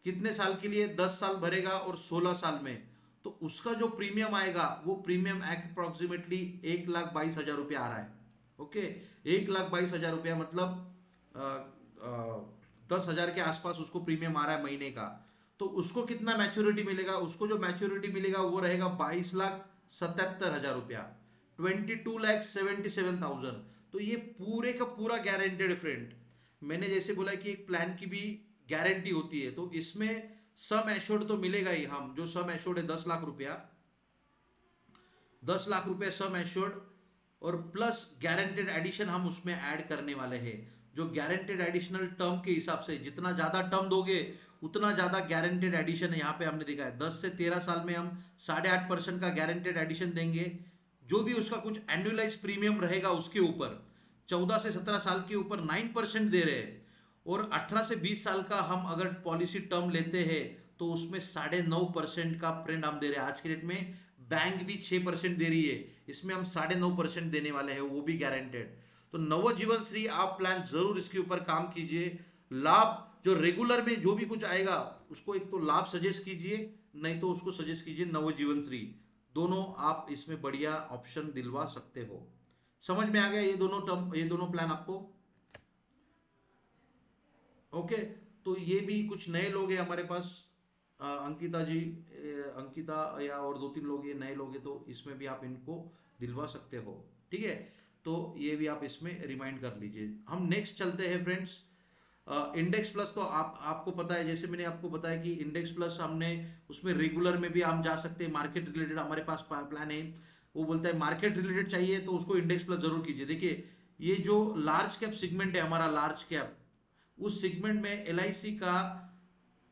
A: कितने साल के लिए? 10 साल भरेगा और 16 साल में, तो उसका जो प्रीमियम आएगा वो प्रीमियम अप्रोक्सीमेटली 1,22,000 रुपया आ रहा है। ओके, 1,22,000 रुपया मतलब 10,000 के आसपास उसको प्रीमियम आ रहा है महीने का। तो उसको कितना मैच्योरिटी मिलेगा? उसको जो मैच्योरिटी मिलेगा वो रहेगा 22,77,000 रुपया, 22,77,000। तो ये पूरे का पूरा गारंटेड फ्रेंड। मैंने जैसे बोला कि एक प्लान की भी गारंटी होती है, तो इसमें सम एश्योर्ड तो मिलेगा ही। हम जो सम एश्योर्ड है 10 लाख रुपया, 10 लाख रुपया सम एश्योर्ड, और प्लस गारंटेड एडिशन हम उसमें ऐड करने वाले हैं। जो गारंटेड एडिशनल टर्म के हिसाब से जितना ज्यादा टर्म दोगे उतना ज्यादा गारंटेड एडिशन है। यहाँ पे हमने देखा है 10 से 13 साल में हम 8.5% का गारंटेड एडिशन देंगे। जो भी उसका कुछ एनुअलाइज प्रीमियम रहेगा उसके ऊपर 14 से 17 साल के ऊपर 9% दे रहे हैं। और 18 से 20 साल का हम अगर पॉलिसी टर्म लेते हैं तो उसमें 9.5% का फ्रेंड हम दे रहे हैं। आज के डेट में बैंक भी 6% दे रही है, इसमें हम 9.5% देने वाले हैं, वो भी गारंटेड। तो नवजीवन श्री आप प्लान जरूर इसके ऊपर काम कीजिए। लाभ जो रेगुलर में जो भी कुछ आएगा उसको एक तो लाभ सजेस्ट कीजिए, नहीं तो उसको सजेस्ट कीजिए नवजीवन श्री। दोनों आप इसमें बढ़िया ऑप्शन दिलवा सकते हो। समझ में आ गया ये दोनों टर्म, ये दोनों प्लान आपको? ओके, तो ये भी कुछ नए लोग हैं हमारे पास। अंकिता जी, अंकिता या और 2-3 लोग ये नए लोग हैं, तो इसमें भी आप इनको दिलवा सकते हो। ठीक है, तो ये भी आप इसमें रिमाइंड कर लीजिए। हम नेक्स्ट चलते हैं फ्रेंड्स। इंडेक्स प्लस तो आपको पता है, जैसे मैंने आपको बताया कि इंडेक्स प्लस हमने उसमें रेगुलर में भी हम जा सकते हैं। मार्केट रिलेटेड हमारे पास प्लान है, वो बोलता है मार्केट रिलेटेड चाहिए तो उसको इंडेक्स प्लस जरूर कीजिए। देखिए ये जो लार्ज कैप सेगमेंट है हमारा, लार्ज कैप, उस सेगमेंट में LIC का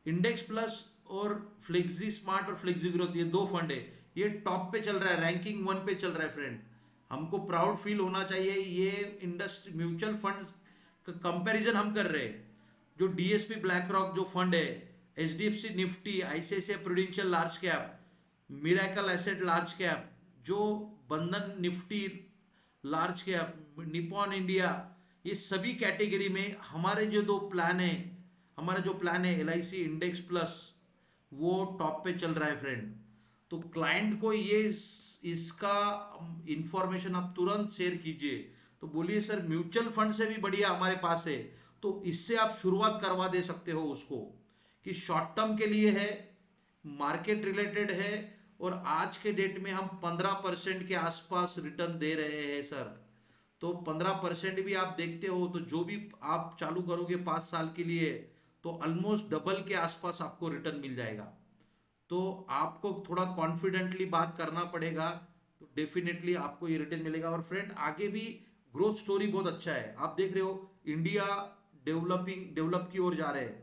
A: इंडेक्स प्लस और फ्लेक्सी स्मार्ट और फ्लेक्सी ग्रोथ, ये 2 फंड है, ये टॉप पे चल रहा है, रैंकिंग 1 पे चल रहा है फ्रेंड। हमको प्राउड फील होना चाहिए। ये इंडस्ट्री म्यूचुअल फंड का कंपैरिजन हम कर रहे हैं। जो DSP ब्लैक रॉक जो फंड है, HDFC Nifty, ICICI prudential large cap, miracle asset large cap, जो बंधन Nifty large cap, Nippon India, ये सभी कैटेगरी में हमारे जो 2 प्लान है, हमारा जो प्लान है LIC इंडेक्स प्लस, वो टॉप पे चल रहा है फ्रेंड। तो क्लाइंट को ये इसका इंफॉर्मेशन आप तुरंत शेयर कीजिए। तो बोलिए सर म्यूचुअल फंड से भी बढ़िया हमारे पास है, तो इससे आप शुरुआत करवा दे सकते हो उसको, कि शॉर्ट टर्म के लिए है, मार्केट रिलेटेड है, और आज के डेट में हम 15% के आसपास रिटर्न दे रहे हैं सर। तो 15% भी आप देखते हो तो जो भी आप चालू करोगे 5 साल के लिए तो ऑलमोस्ट डबल के आसपास आपको रिटर्न मिल जाएगा। तो आपको थोड़ा कॉन्फिडेंटली बात करना पड़ेगा, तो डेफिनेटली आपको ये रिटर्न मिलेगा। और फ्रेंड आगे भी ग्रोथ स्टोरी बहुत अच्छा है। आप देख रहे हो इंडिया डेवलप की ओर जा रहे हैं,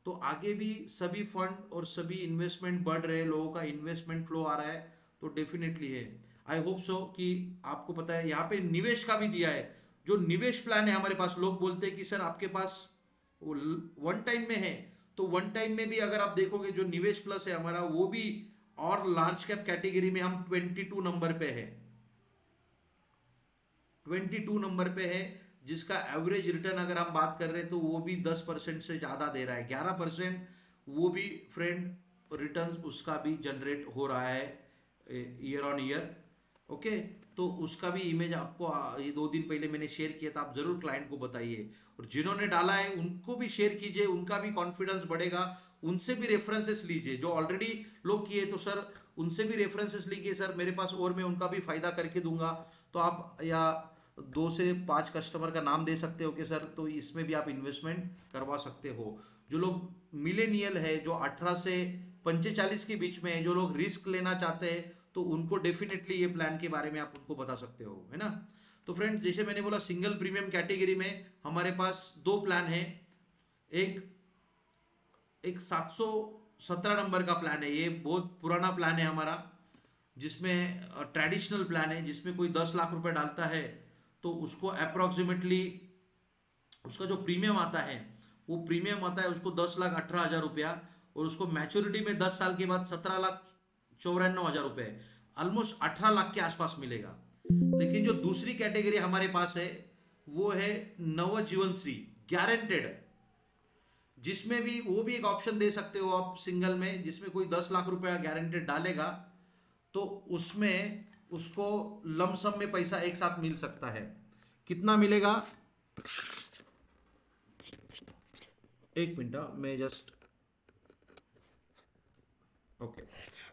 A: तो आगे भी सभी फंड और सभी इन्वेस्टमेंट बढ़ रहे हैं, लोगों का इन्वेस्टमेंट फ्लो आ रहा है, तो डेफिनेटली है। आई होप सो कि आपको पता है। यहाँ पे निवेश का भी दिया है, जो निवेश प्लान है हमारे पास। लोग बोलते हैं कि सर आपके पास वो 1 टाइम में है, तो 1 टाइम में भी अगर आप देखोगे जो निवेश प्लस है हमारा, वो भी और लार्ज कैप कैटेगरी में हम 22 नंबर पे है, 22 नंबर पे है, जिसका एवरेज रिटर्न अगर हम बात कर रहे हैं तो वो भी 10% से ज़्यादा दे रहा है, 11% वो भी फ्रेंड रिटर्न उसका भी जनरेट हो रहा है ईयर ऑन ईयर। ओके, तो उसका भी इमेज आपको ये 2 दिन पहले मैंने शेयर किया था, आप जरूर क्लाइंट को बताइए। और जिन्होंने डाला है उनको भी शेयर कीजिए, उनका भी कॉन्फिडेंस बढ़ेगा। उनसे भी रेफरेंसेस लीजिए, जो ऑलरेडी लोग किए तो सर उनसे भी रेफरेंसेस लीजिए सर मेरे पास, और मैं उनका भी फायदा करके दूंगा। तो आप या 2 से 5 कस्टमर का नाम दे सकते हो कि सर तो इसमें भी आप इन्वेस्टमेंट करवा सकते हो। जो लोग मिलेनियल है, जो 18 से 45 के बीच में है, जो लोग रिस्क लेना चाहते हैं, तो उनको डेफिनेटली ये प्लान के बारे में आप उनको बता सकते हो, है ना। तो फ्रेंड जैसे मैंने बोला, सिंगल प्रीमियम कैटेगरी में हमारे पास 2 प्लान है। एक एक 717 नंबर का प्लान है, ये बहुत पुराना प्लान है हमारा, जिसमें ट्रेडिशनल प्लान है, जिसमें कोई 10 लाख रुपए डालता है तो उसको अप्रोक्सीमेटली उसका जो प्रीमियम आता है, वो प्रीमियम आता है उसको 10,18,000 रुपया, और उसको मैच्योरिटी में 10 साल के बाद 17,94,000 रुपये, ऑलमोस्ट 18 लाख के आसपास मिलेगा। लेकिन जो दूसरी कैटेगरी हमारे पास है वो है नवजीवन श्री गारंटेड, जिसमें भी वो भी एक ऑप्शन दे सकते हो आप सिंगल में, जिसमें कोई 10 लाख रुपया गारंटेड डालेगा तो उसमें उसको लमसम में पैसा एक साथ मिल सकता है। कितना मिलेगा, एक मिनट, मैं जस्ट ओके,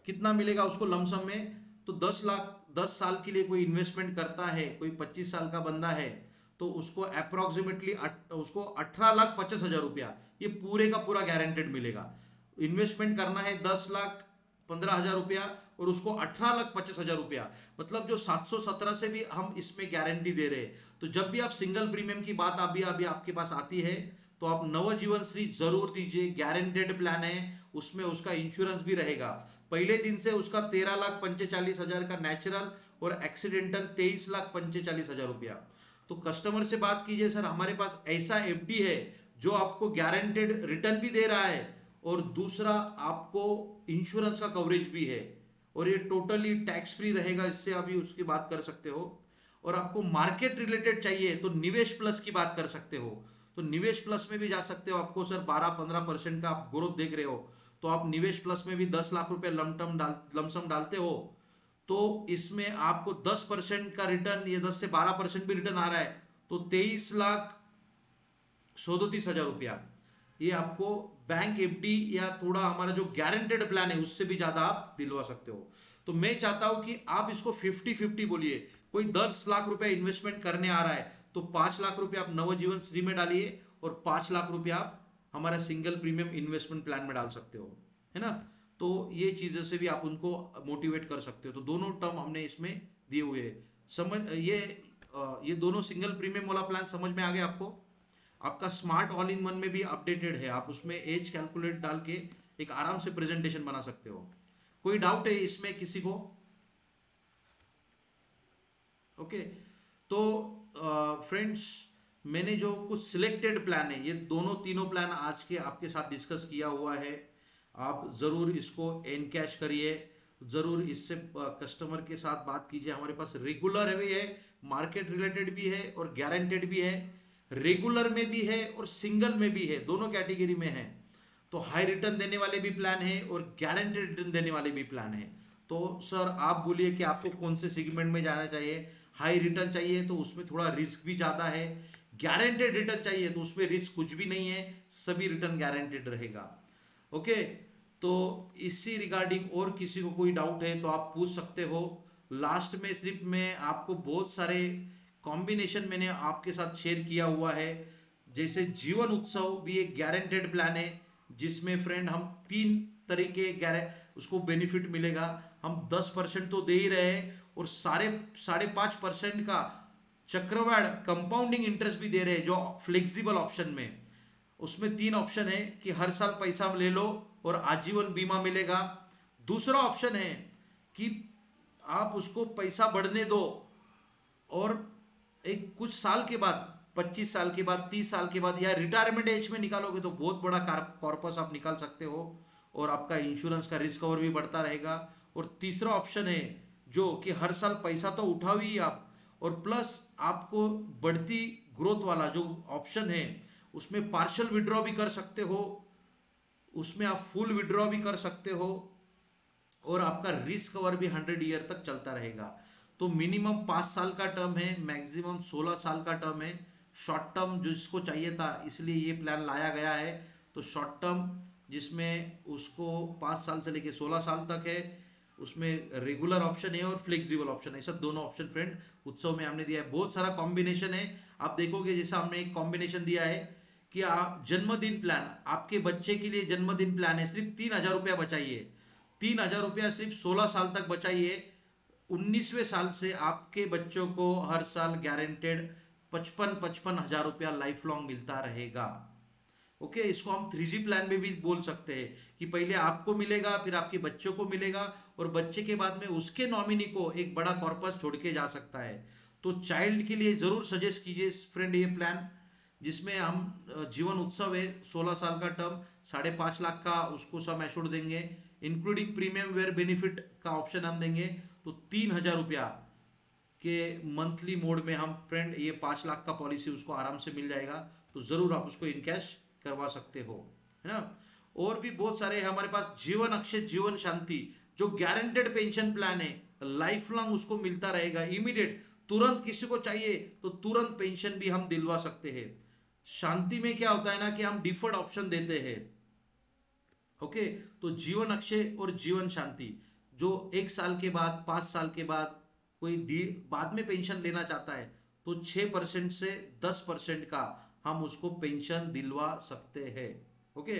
A: कितना मिलेगा उसको लमसम में, तो 10 लाख 10 साल के लिए कोई इन्वेस्टमेंट करता है, कोई 25 साल का बंदा है, तो उसको अप्रोक्सीमेटली उसको 18,50,000 रुपया ये पूरे का पूरा गारंटेड मिलेगा। इन्वेस्टमेंट करना है 10,15,000 रुपया और उसको 18,50,000 रुपया, मतलब जो 717 से भी हम इसमें गारंटी दे रहे हैं। तो जब भी आप सिंगल प्रीमियम की बात अभी अभी आपके पास आती है तो आप नवजीवन श्री जरूर दीजिए, गारंटेड प्लान है, उसमें उसका इंश्योरेंस भी रहेगा। पहले दिन से उसका 13,45,000 का नेचुरल और एक्सीडेंटल 23,45,000 रुपया। तो कस्टमर से बात कीजिए, सर हमारे पास ऐसा एफडी है जो आपको गारंटेड रिटर्न भी दे रहा है और दूसरा आपको इंश्योरेंस का कवरेज भी है, और ये टोटली टैक्स फ्री रहेगा, इससे अभी उसकी बात कर सकते हो। और आपको मार्केट रिलेटेड चाहिए तो निवेश प्लस की बात कर सकते हो, तो निवेश प्लस में भी जा सकते हो। आपको सर 12-15% का आप ग्रोथ देख रहे हो, तो आप निवेश प्लस में भी 10 लाख रुपए लमसम डालते हो, तो इसमें आपको 10% का रिटर्न, ये 10 से 12% भी रिटर्न आ रहा है, तो 23,37,000 रुपया ये आपको बैंक एफडी या थोड़ा हमारा जो गारंटेड प्लान है उससे भी ज्यादा आप दिलवा सकते हो। तो मैं चाहता हूं कि आप इसको 50-50 बोलिए। कोई 10 लाख रुपया इन्वेस्टमेंट करने आ रहा है तो 5 लाख रुपया आप नवजीवन श्री में डालिए और 5 लाख रुपया आप हमारा सिंगल प्रीमियम इन्वेस्टमेंट प्लान में डाल सकते हो, है ना। तो ये चीजें से भी आप उनको मोटिवेट कर सकते हो। तो दोनों टर्म हमने इसमें दिए हुए हैं। समझ ये दोनों सिंगल प्रीमियम वाला प्लान समझ में आ गया आपको। आपका स्मार्ट ऑल इन वन में भी अपडेटेड है, आप उसमें एज कैलकुलेट डाल के एक आराम से प्रेजेंटेशन बना सकते हो। कोई डाउट है इसमें किसी को? ओके, तो फ्रेंड्स मैंने जो कुछ सिलेक्टेड प्लान है, ये दोनों तीनों प्लान आज के आपके साथ डिस्कस किया हुआ है। आप ज़रूर इसको एनकैश करिए, ज़रूर इससे कस्टमर के साथ बात कीजिए। हमारे पास रेगुलर भी है, मार्केट रिलेटेड भी है और गारंटेड भी है। रेगुलर में भी है और सिंगल में भी है, दोनों कैटेगरी में है। तो हाई रिटर्न देने वाले भी प्लान है और गारंटेड रिटर्न देने वाले भी प्लान है। तो सर आप बोलिए कि आपको कौन से सेगमेंट में जाना चाहिए। हाई रिटर्न चाहिए तो उसमें थोड़ा रिस्क भी ज़्यादा है, गारंटेड रिटर्न चाहिए तो उसमें रिस्क कुछ भी नहीं है, सभी रिटर्न गारंटेड रहेगा। ओके, तो इसी रिगार्डिंग और किसी को कोई डाउट है तो आप पूछ सकते हो। लास्ट में सिर्फ मैं आपको बहुत सारे कॉम्बिनेशन मैंने आपके साथ शेयर किया हुआ है। जैसे जीवन उत्सव भी एक गारंटेड प्लान है, जिसमें फ्रेंड हम 3 तरीके उसको बेनिफिट मिलेगा। हम 10% तो दे ही रहे हैं और 5.5% का चक्रवाढ़ कंपाउंडिंग इंटरेस्ट भी दे रहे हैं, जो फ्लेक्सिबल ऑप्शन में। उसमें 3 ऑप्शन है कि हर साल पैसा ले लो और आजीवन बीमा मिलेगा। दूसरा ऑप्शन है कि आप उसको पैसा बढ़ने दो और एक कुछ साल के बाद, 25 साल के बाद, 30 साल के बाद या रिटायरमेंट एज में निकालोगे तो बहुत बड़ा कॉर्पस आप निकाल सकते हो और आपका इंश्योरेंस का रिस्क कवर भी बढ़ता रहेगा। और तीसरा ऑप्शन है जो कि हर साल पैसा तो उठाओ ही आप, और प्लस आपको बढ़ती ग्रोथ वाला जो ऑप्शन है उसमें पार्शियल विड्रॉ भी कर सकते हो, उसमें आप फुल विड्रॉ भी कर सकते हो और आपका रिस्क कवर भी 100 ईयर तक चलता रहेगा। तो मिनिमम 5 साल का टर्म है, मैक्सिमम 16 साल का टर्म है। शॉर्ट टर्म जिसको चाहिए था इसलिए ये प्लान लाया गया है। तो शॉर्ट टर्म जिसमें उसको 5 साल से लेके 16 साल तक है, उसमें रेगुलर ऑप्शन है और फ्लेक्सिबल ऑप्शन है, ऐसा दोनों ऑप्शन फ्रेंड उत्सव में हमने दिया है। बहुत सारा कॉम्बिनेशन है, आप देखोगे जैसा हमने एक कॉम्बिनेशन दिया है कि आप जन्मदिन प्लान, आपके बच्चे के लिए जन्मदिन प्लान है, सिर्फ 3,000 रुपया बचाइए, 3,000 रुपया सिर्फ 16 साल तक बचाइए। 19वें साल से आपके बच्चों को हर साल गारंटेड 55,000 रुपया लाइफ लॉन्ग मिलता रहेगा। ओके, इसको हम 3G प्लान में भी बोल सकते हैं कि पहले आपको मिलेगा, फिर आपके बच्चों को मिलेगा, और बच्चे के बाद में उसके नॉमिनी को एक बड़ा कॉर्पस छोड़ के जा सकता है। तो चाइल्ड के लिए जरूर सजेस्ट कीजिए फ्रेंड ये प्लान, जिसमें हम जीवन उत्सव है, 16 साल का टर्म, 5.5 लाख का उसको सम एश्योर्ड देंगे, इंक्लूडिंग प्रीमियम वेयर बेनिफिट का ऑप्शन हम देंगे। तो 3,000 रुपया के मंथली मोड में हम फ्रेंड ये 5 लाख का पॉलिसी उसको आराम से मिल जाएगा। तो जरूर आप उसको इन कैश करवा सकते हो, है ना। और भी बहुत सारे हमारे पास जीवन अक्षय जीवन शांति, जो गारंटेड पेंशन प्लान है, लाइफ लॉन्ग उसको मिलता रहेगा, इमीडिएट, तुरंत किसी को चाहिए तो तुरंत पेंशन भी हम दिलवा सकते हैं। शांति में क्या होता है ना कि हम डिफर्ड ऑप्शन देते हैं। ओके, तो जीवन अक्षय और जीवन शांति, जो 1 साल के बाद 5 साल के बाद कोई बाद में पेंशन लेना चाहता है तो 6% से 10% का हम उसको पेंशन दिलवा सकते हैं। ओके,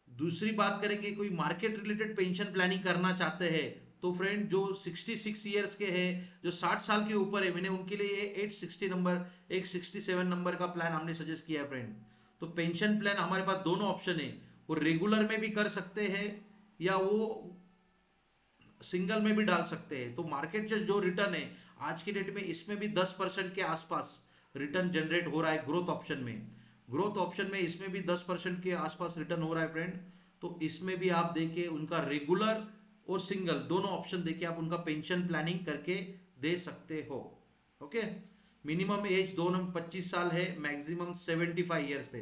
A: दूसरी बात करेंगे, कोई मार्केट रिलेटेड पेंशन प्लानिंग करना चाहते हैं तो फ्रेंड जो 66 ईयर्स के हैं, जो 60 साल के ऊपर है, मैंने उनके लिए 860 नंबर 867 नंबर का प्लान हमने सजेस्ट किया है फ्रेंड। तो पेंशन प्लान हमारे पास दोनों ऑप्शन है, वो रेगुलर में भी कर सकते हैं या वो सिंगल में भी डाल सकते हैं। तो मार्केट जो रिटर्न है आज की डेट में, इसमें भी 10% के आसपास रिटर्न जनरेट हो रहा है ग्रोथ ऑप्शन में। ग्रोथ ऑप्शन में इसमें भी 10% के आसपास रिटर्न हो रहा है फ्रेंड। तो इसमें भी आप देखिए उनका रेगुलर और सिंगल दोनों ऑप्शन देखिए, आप उनका पेंशन प्लानिंग करके दे सकते हो। ओके, मिनिमम एज दोनों 25 साल है, मैक्सिमम 75 ईयर्स थे।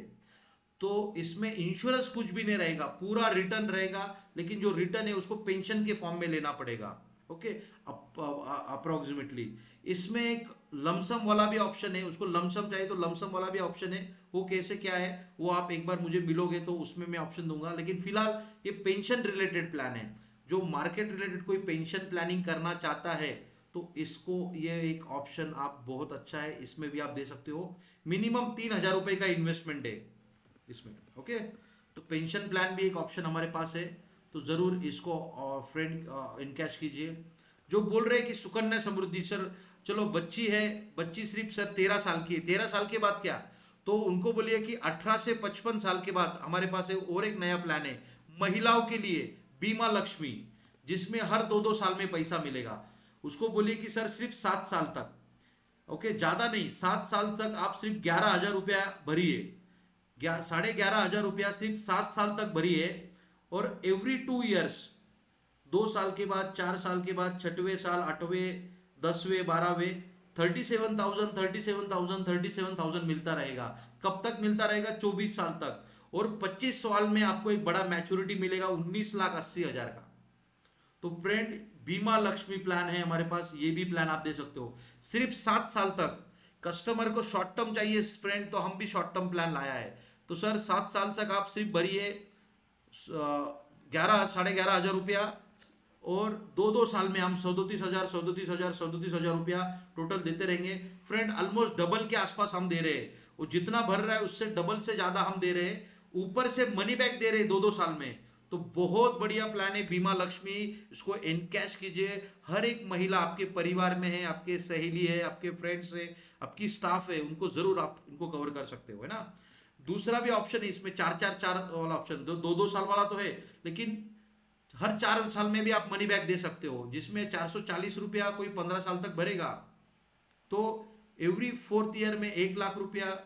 A: तो इसमें इंश्योरेंस कुछ भी नहीं रहेगा, पूरा रिटर्न रहेगा, लेकिन जो रिटर्न है उसको पेंशन के फॉर्म में लेना पड़ेगा। ओके, अप्रोक्सीमेटली इसमें एक लमसम वाला भी ऑप्शन है, उसको लमसम चाहिए तो लमसम वाला भी ऑप्शन है। वो कैसे क्या है वो आप एक बार मुझे मिलोगे तो उसमें मैं ऑप्शन दूंगा, लेकिन फिलहाल ये पेंशन रिलेटेड प्लान है। जो मार्केट रिलेटेड कोई पेंशन प्लानिंग करना चाहता है तो इसको ये एक ऑप्शन आप बहुत अच्छा है, इसमें भी आप दे सकते हो। मिनिमम 3,000 रुपए का इन्वेस्टमेंट है इसमें। ओके, तो पेंशन प्लान भी एक ऑप्शन हमारे पास है, तो जरूर इसको फ्रेंड इनकैश कीजिए। जो बोल रहे हैं कि सुकन्या समृद्धि, सर चलो बच्ची है, बच्ची सिर्फ सर 13 साल की है, 13 साल के बाद क्या, तो उनको बोलिए कि 18 से 55 साल के बाद हमारे पास है और एक नया प्लान है महिलाओं के लिए, बीमा लक्ष्मी, जिसमें हर 2-2 साल में पैसा मिलेगा। उसको बोलिए कि सर सिर्फ 7 साल तक, ओके ज्यादा नहीं, 7 साल तक आप सिर्फ 11,000 रुपया भरिए, 11,500 रुपया सिर्फ 7 साल तक भरिए, और एवरी 2 ईयर्स, 2 साल के बाद, 4 साल के बाद, 6वें साल, 8वें, 10वें, 12वें 37,000 मिलता रहेगा। कब तक मिलता रहेगा? 24 साल तक। और 25 साल में आपको एक बड़ा मैच्योरिटी मिलेगा 19,80,000 का। तो फ्रेंड बीमा लक्ष्मी प्लान है हमारे पास, ये भी प्लान आप दे सकते हो सिर्फ 7 साल तक। कस्टमर को शॉर्ट टर्म चाहिए फ्रेंड, तो हम भी शॉर्ट टर्म प्लान लाया है। तो सर 7 साल तक आप सिर्फ भरिए 11,500 रुपया, और 2-2 साल में हम 37,000 रुपया टोटल देते रहेंगे। फ्रेंड ऑलमोस्ट डबल के आसपास हम दे रहे हैं, वो जितना भर रहा है उससे डबल से ज्यादा हम दे रहे हैं, ऊपर से मनी बैक दे रहे हैं 2-2 साल में। तो बहुत बढ़िया प्लान है बीमा लक्ष्मी, इसको एनकैश कीजिए। हर एक महिला आपके परिवार में है, आपके सहेली है, आपके फ्रेंड्स है, आपकी स्टाफ है, उनको जरूर आप इनको कवर कर सकते हो, है ना। दूसरा भी ऑप्शन है इसमें 4-4-4 वाला ऑप्शन, 2-2 साल वाला तो है, लेकिन हर 4 साल में भी आप मनी बैक दे सकते हो, जिसमें 440 रुपया कोई 15 साल तक भरेगा तो एवरी 4th ईयर में 1 लाख रुपया,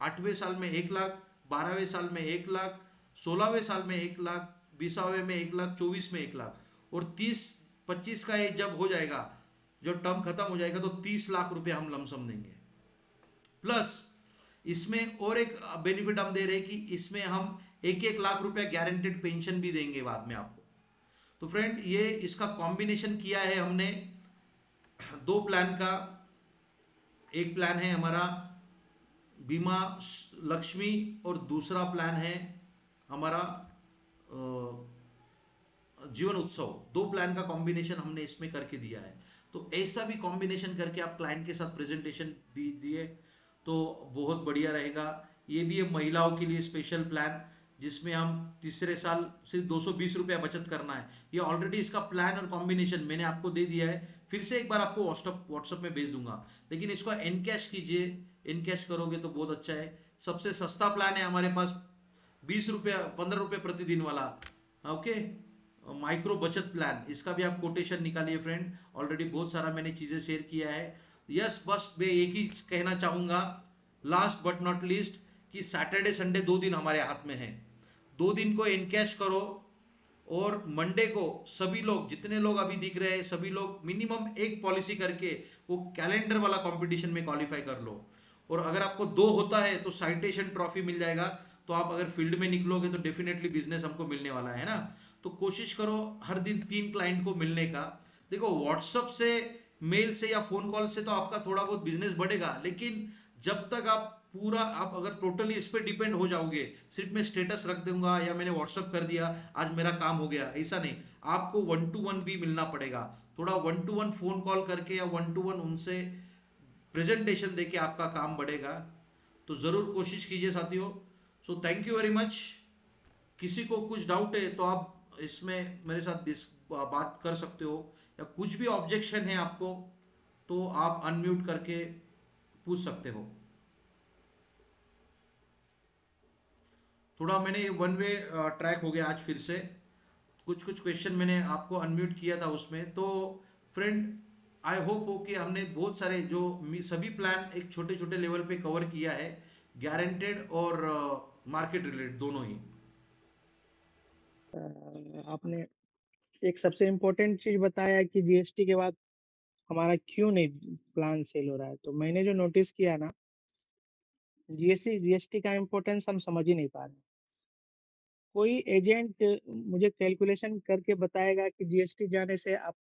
A: 8वें साल में 1 लाख, 12वें साल में 1 लाख, 16वें साल में 1 लाख, 20वें में 1 लाख, 24 में 1 लाख, और 30-25 का एज जब हो जाएगा, जब टर्म खत्म हो जाएगा, तो 30 लाख रुपया हम लमसम देंगे। प्लस इसमें और एक बेनिफिट हम दे रहे हैं कि इसमें हम 1-1 लाख रुपया गारंटेड पेंशन भी देंगे बाद में आपको। तो फ्रेंड ये इसका कॉम्बिनेशन किया है हमने दो प्लान का, एक प्लान है हमारा बीमा लक्ष्मी और दूसरा प्लान है हमारा जीवन उत्सव। दो प्लान का कॉम्बिनेशन हमने इसमें करके दिया है। तो ऐसा भी कॉम्बिनेशन करके आप क्लाइंट के साथ प्रेजेंटेशन दिए तो बहुत बढ़िया रहेगा। ये भी है महिलाओं के लिए स्पेशल प्लान, जिसमें हम तीसरे साल सिर्फ 220 रुपया बचत करना है। ये ऑलरेडी इसका प्लान और कॉम्बिनेशन मैंने आपको दे दिया है, फिर से एक बार आपको व्हाट्सअप में भेज दूंगा, लेकिन इसको एनकैश कीजिए। एनकैश करोगे तो बहुत अच्छा है। सबसे सस्ता प्लान है हमारे पास 20 रुपया 15 रुपये प्रतिदिन वाला। ओके, माइक्रो बचत प्लान, इसका भी आप कोटेशन निकालिए फ्रेंड। ऑलरेडी बहुत सारा मैंने चीज़ें शेयर किया है। यस, बस मैं एक ही कहना चाहूँगा लास्ट बट नॉट लीस्ट, कि सैटरडे संडे 2 दिन हमारे हाथ में है। 2 दिन को इनकैश करो, और मंडे को सभी लोग, जितने लोग अभी दिख रहे हैं, सभी लोग मिनिमम एक पॉलिसी करके वो कैलेंडर वाला कंपटीशन में क्वालिफाई कर लो। और अगर आपको 2 होता है तो साइटेशन ट्रॉफी मिल जाएगा। तो आप अगर फील्ड में निकलोगे तो डेफिनेटली बिजनेस हमको मिलने वाला है ना। तो कोशिश करो हर दिन 3 क्लाइंट को मिलने का। देखो, व्हाट्सअप से, मेल से या फोन कॉल से तो आपका थोड़ा बहुत बिजनेस बढ़ेगा, लेकिन जब तक आप अगर टोटली इस पे डिपेंड हो जाओगे, सिर्फ मैं स्टेटस रख दूंगा या मैंने व्हाट्सअप कर दिया आज मेरा काम हो गया, ऐसा नहीं। आपको 1 to 1 भी मिलना पड़ेगा। थोड़ा 1 to 1 फोन कॉल करके या 1 to 1 उनसे प्रेजेंटेशन देके आपका काम बढ़ेगा। तो ज़रूर कोशिश कीजिए साथियों। So thank you very much. किसी को कुछ डाउट है तो आप इसमें मेरे साथ बात कर सकते हो, या कुछ भी ऑब्जेक्शन है आपको तो आप अनम्यूट करके पूछ सकते हो। थोड़ा मैंने वन वे ट्रैक हो गया आज फिर से। कुछ कुछ क्वेश्चन मैंने आपको अनम्यूट किया था उसमें। तो फ्रेंड, आई होप हो कि हमने बहुत सारे जो सभी प्लान एक छोटे छोटे लेवल पे कवर किया है, गारंटेड और मार्केट रिलेटेड दोनों ही।
E: आपने एक सबसे इम्पोर्टेंट चीज बताया कि जीएसटी के बाद हमारा क्यों नहीं प्लान सेल हो रहा है। तो मैंने जो नोटिस किया ना, जीएसटी का इम्पोर्टेंस हम समझ ही नहीं पा रहे। कोई एजेंट मुझे कैलकुलेशन करके बताएगा कि जीएसटी जाने से आप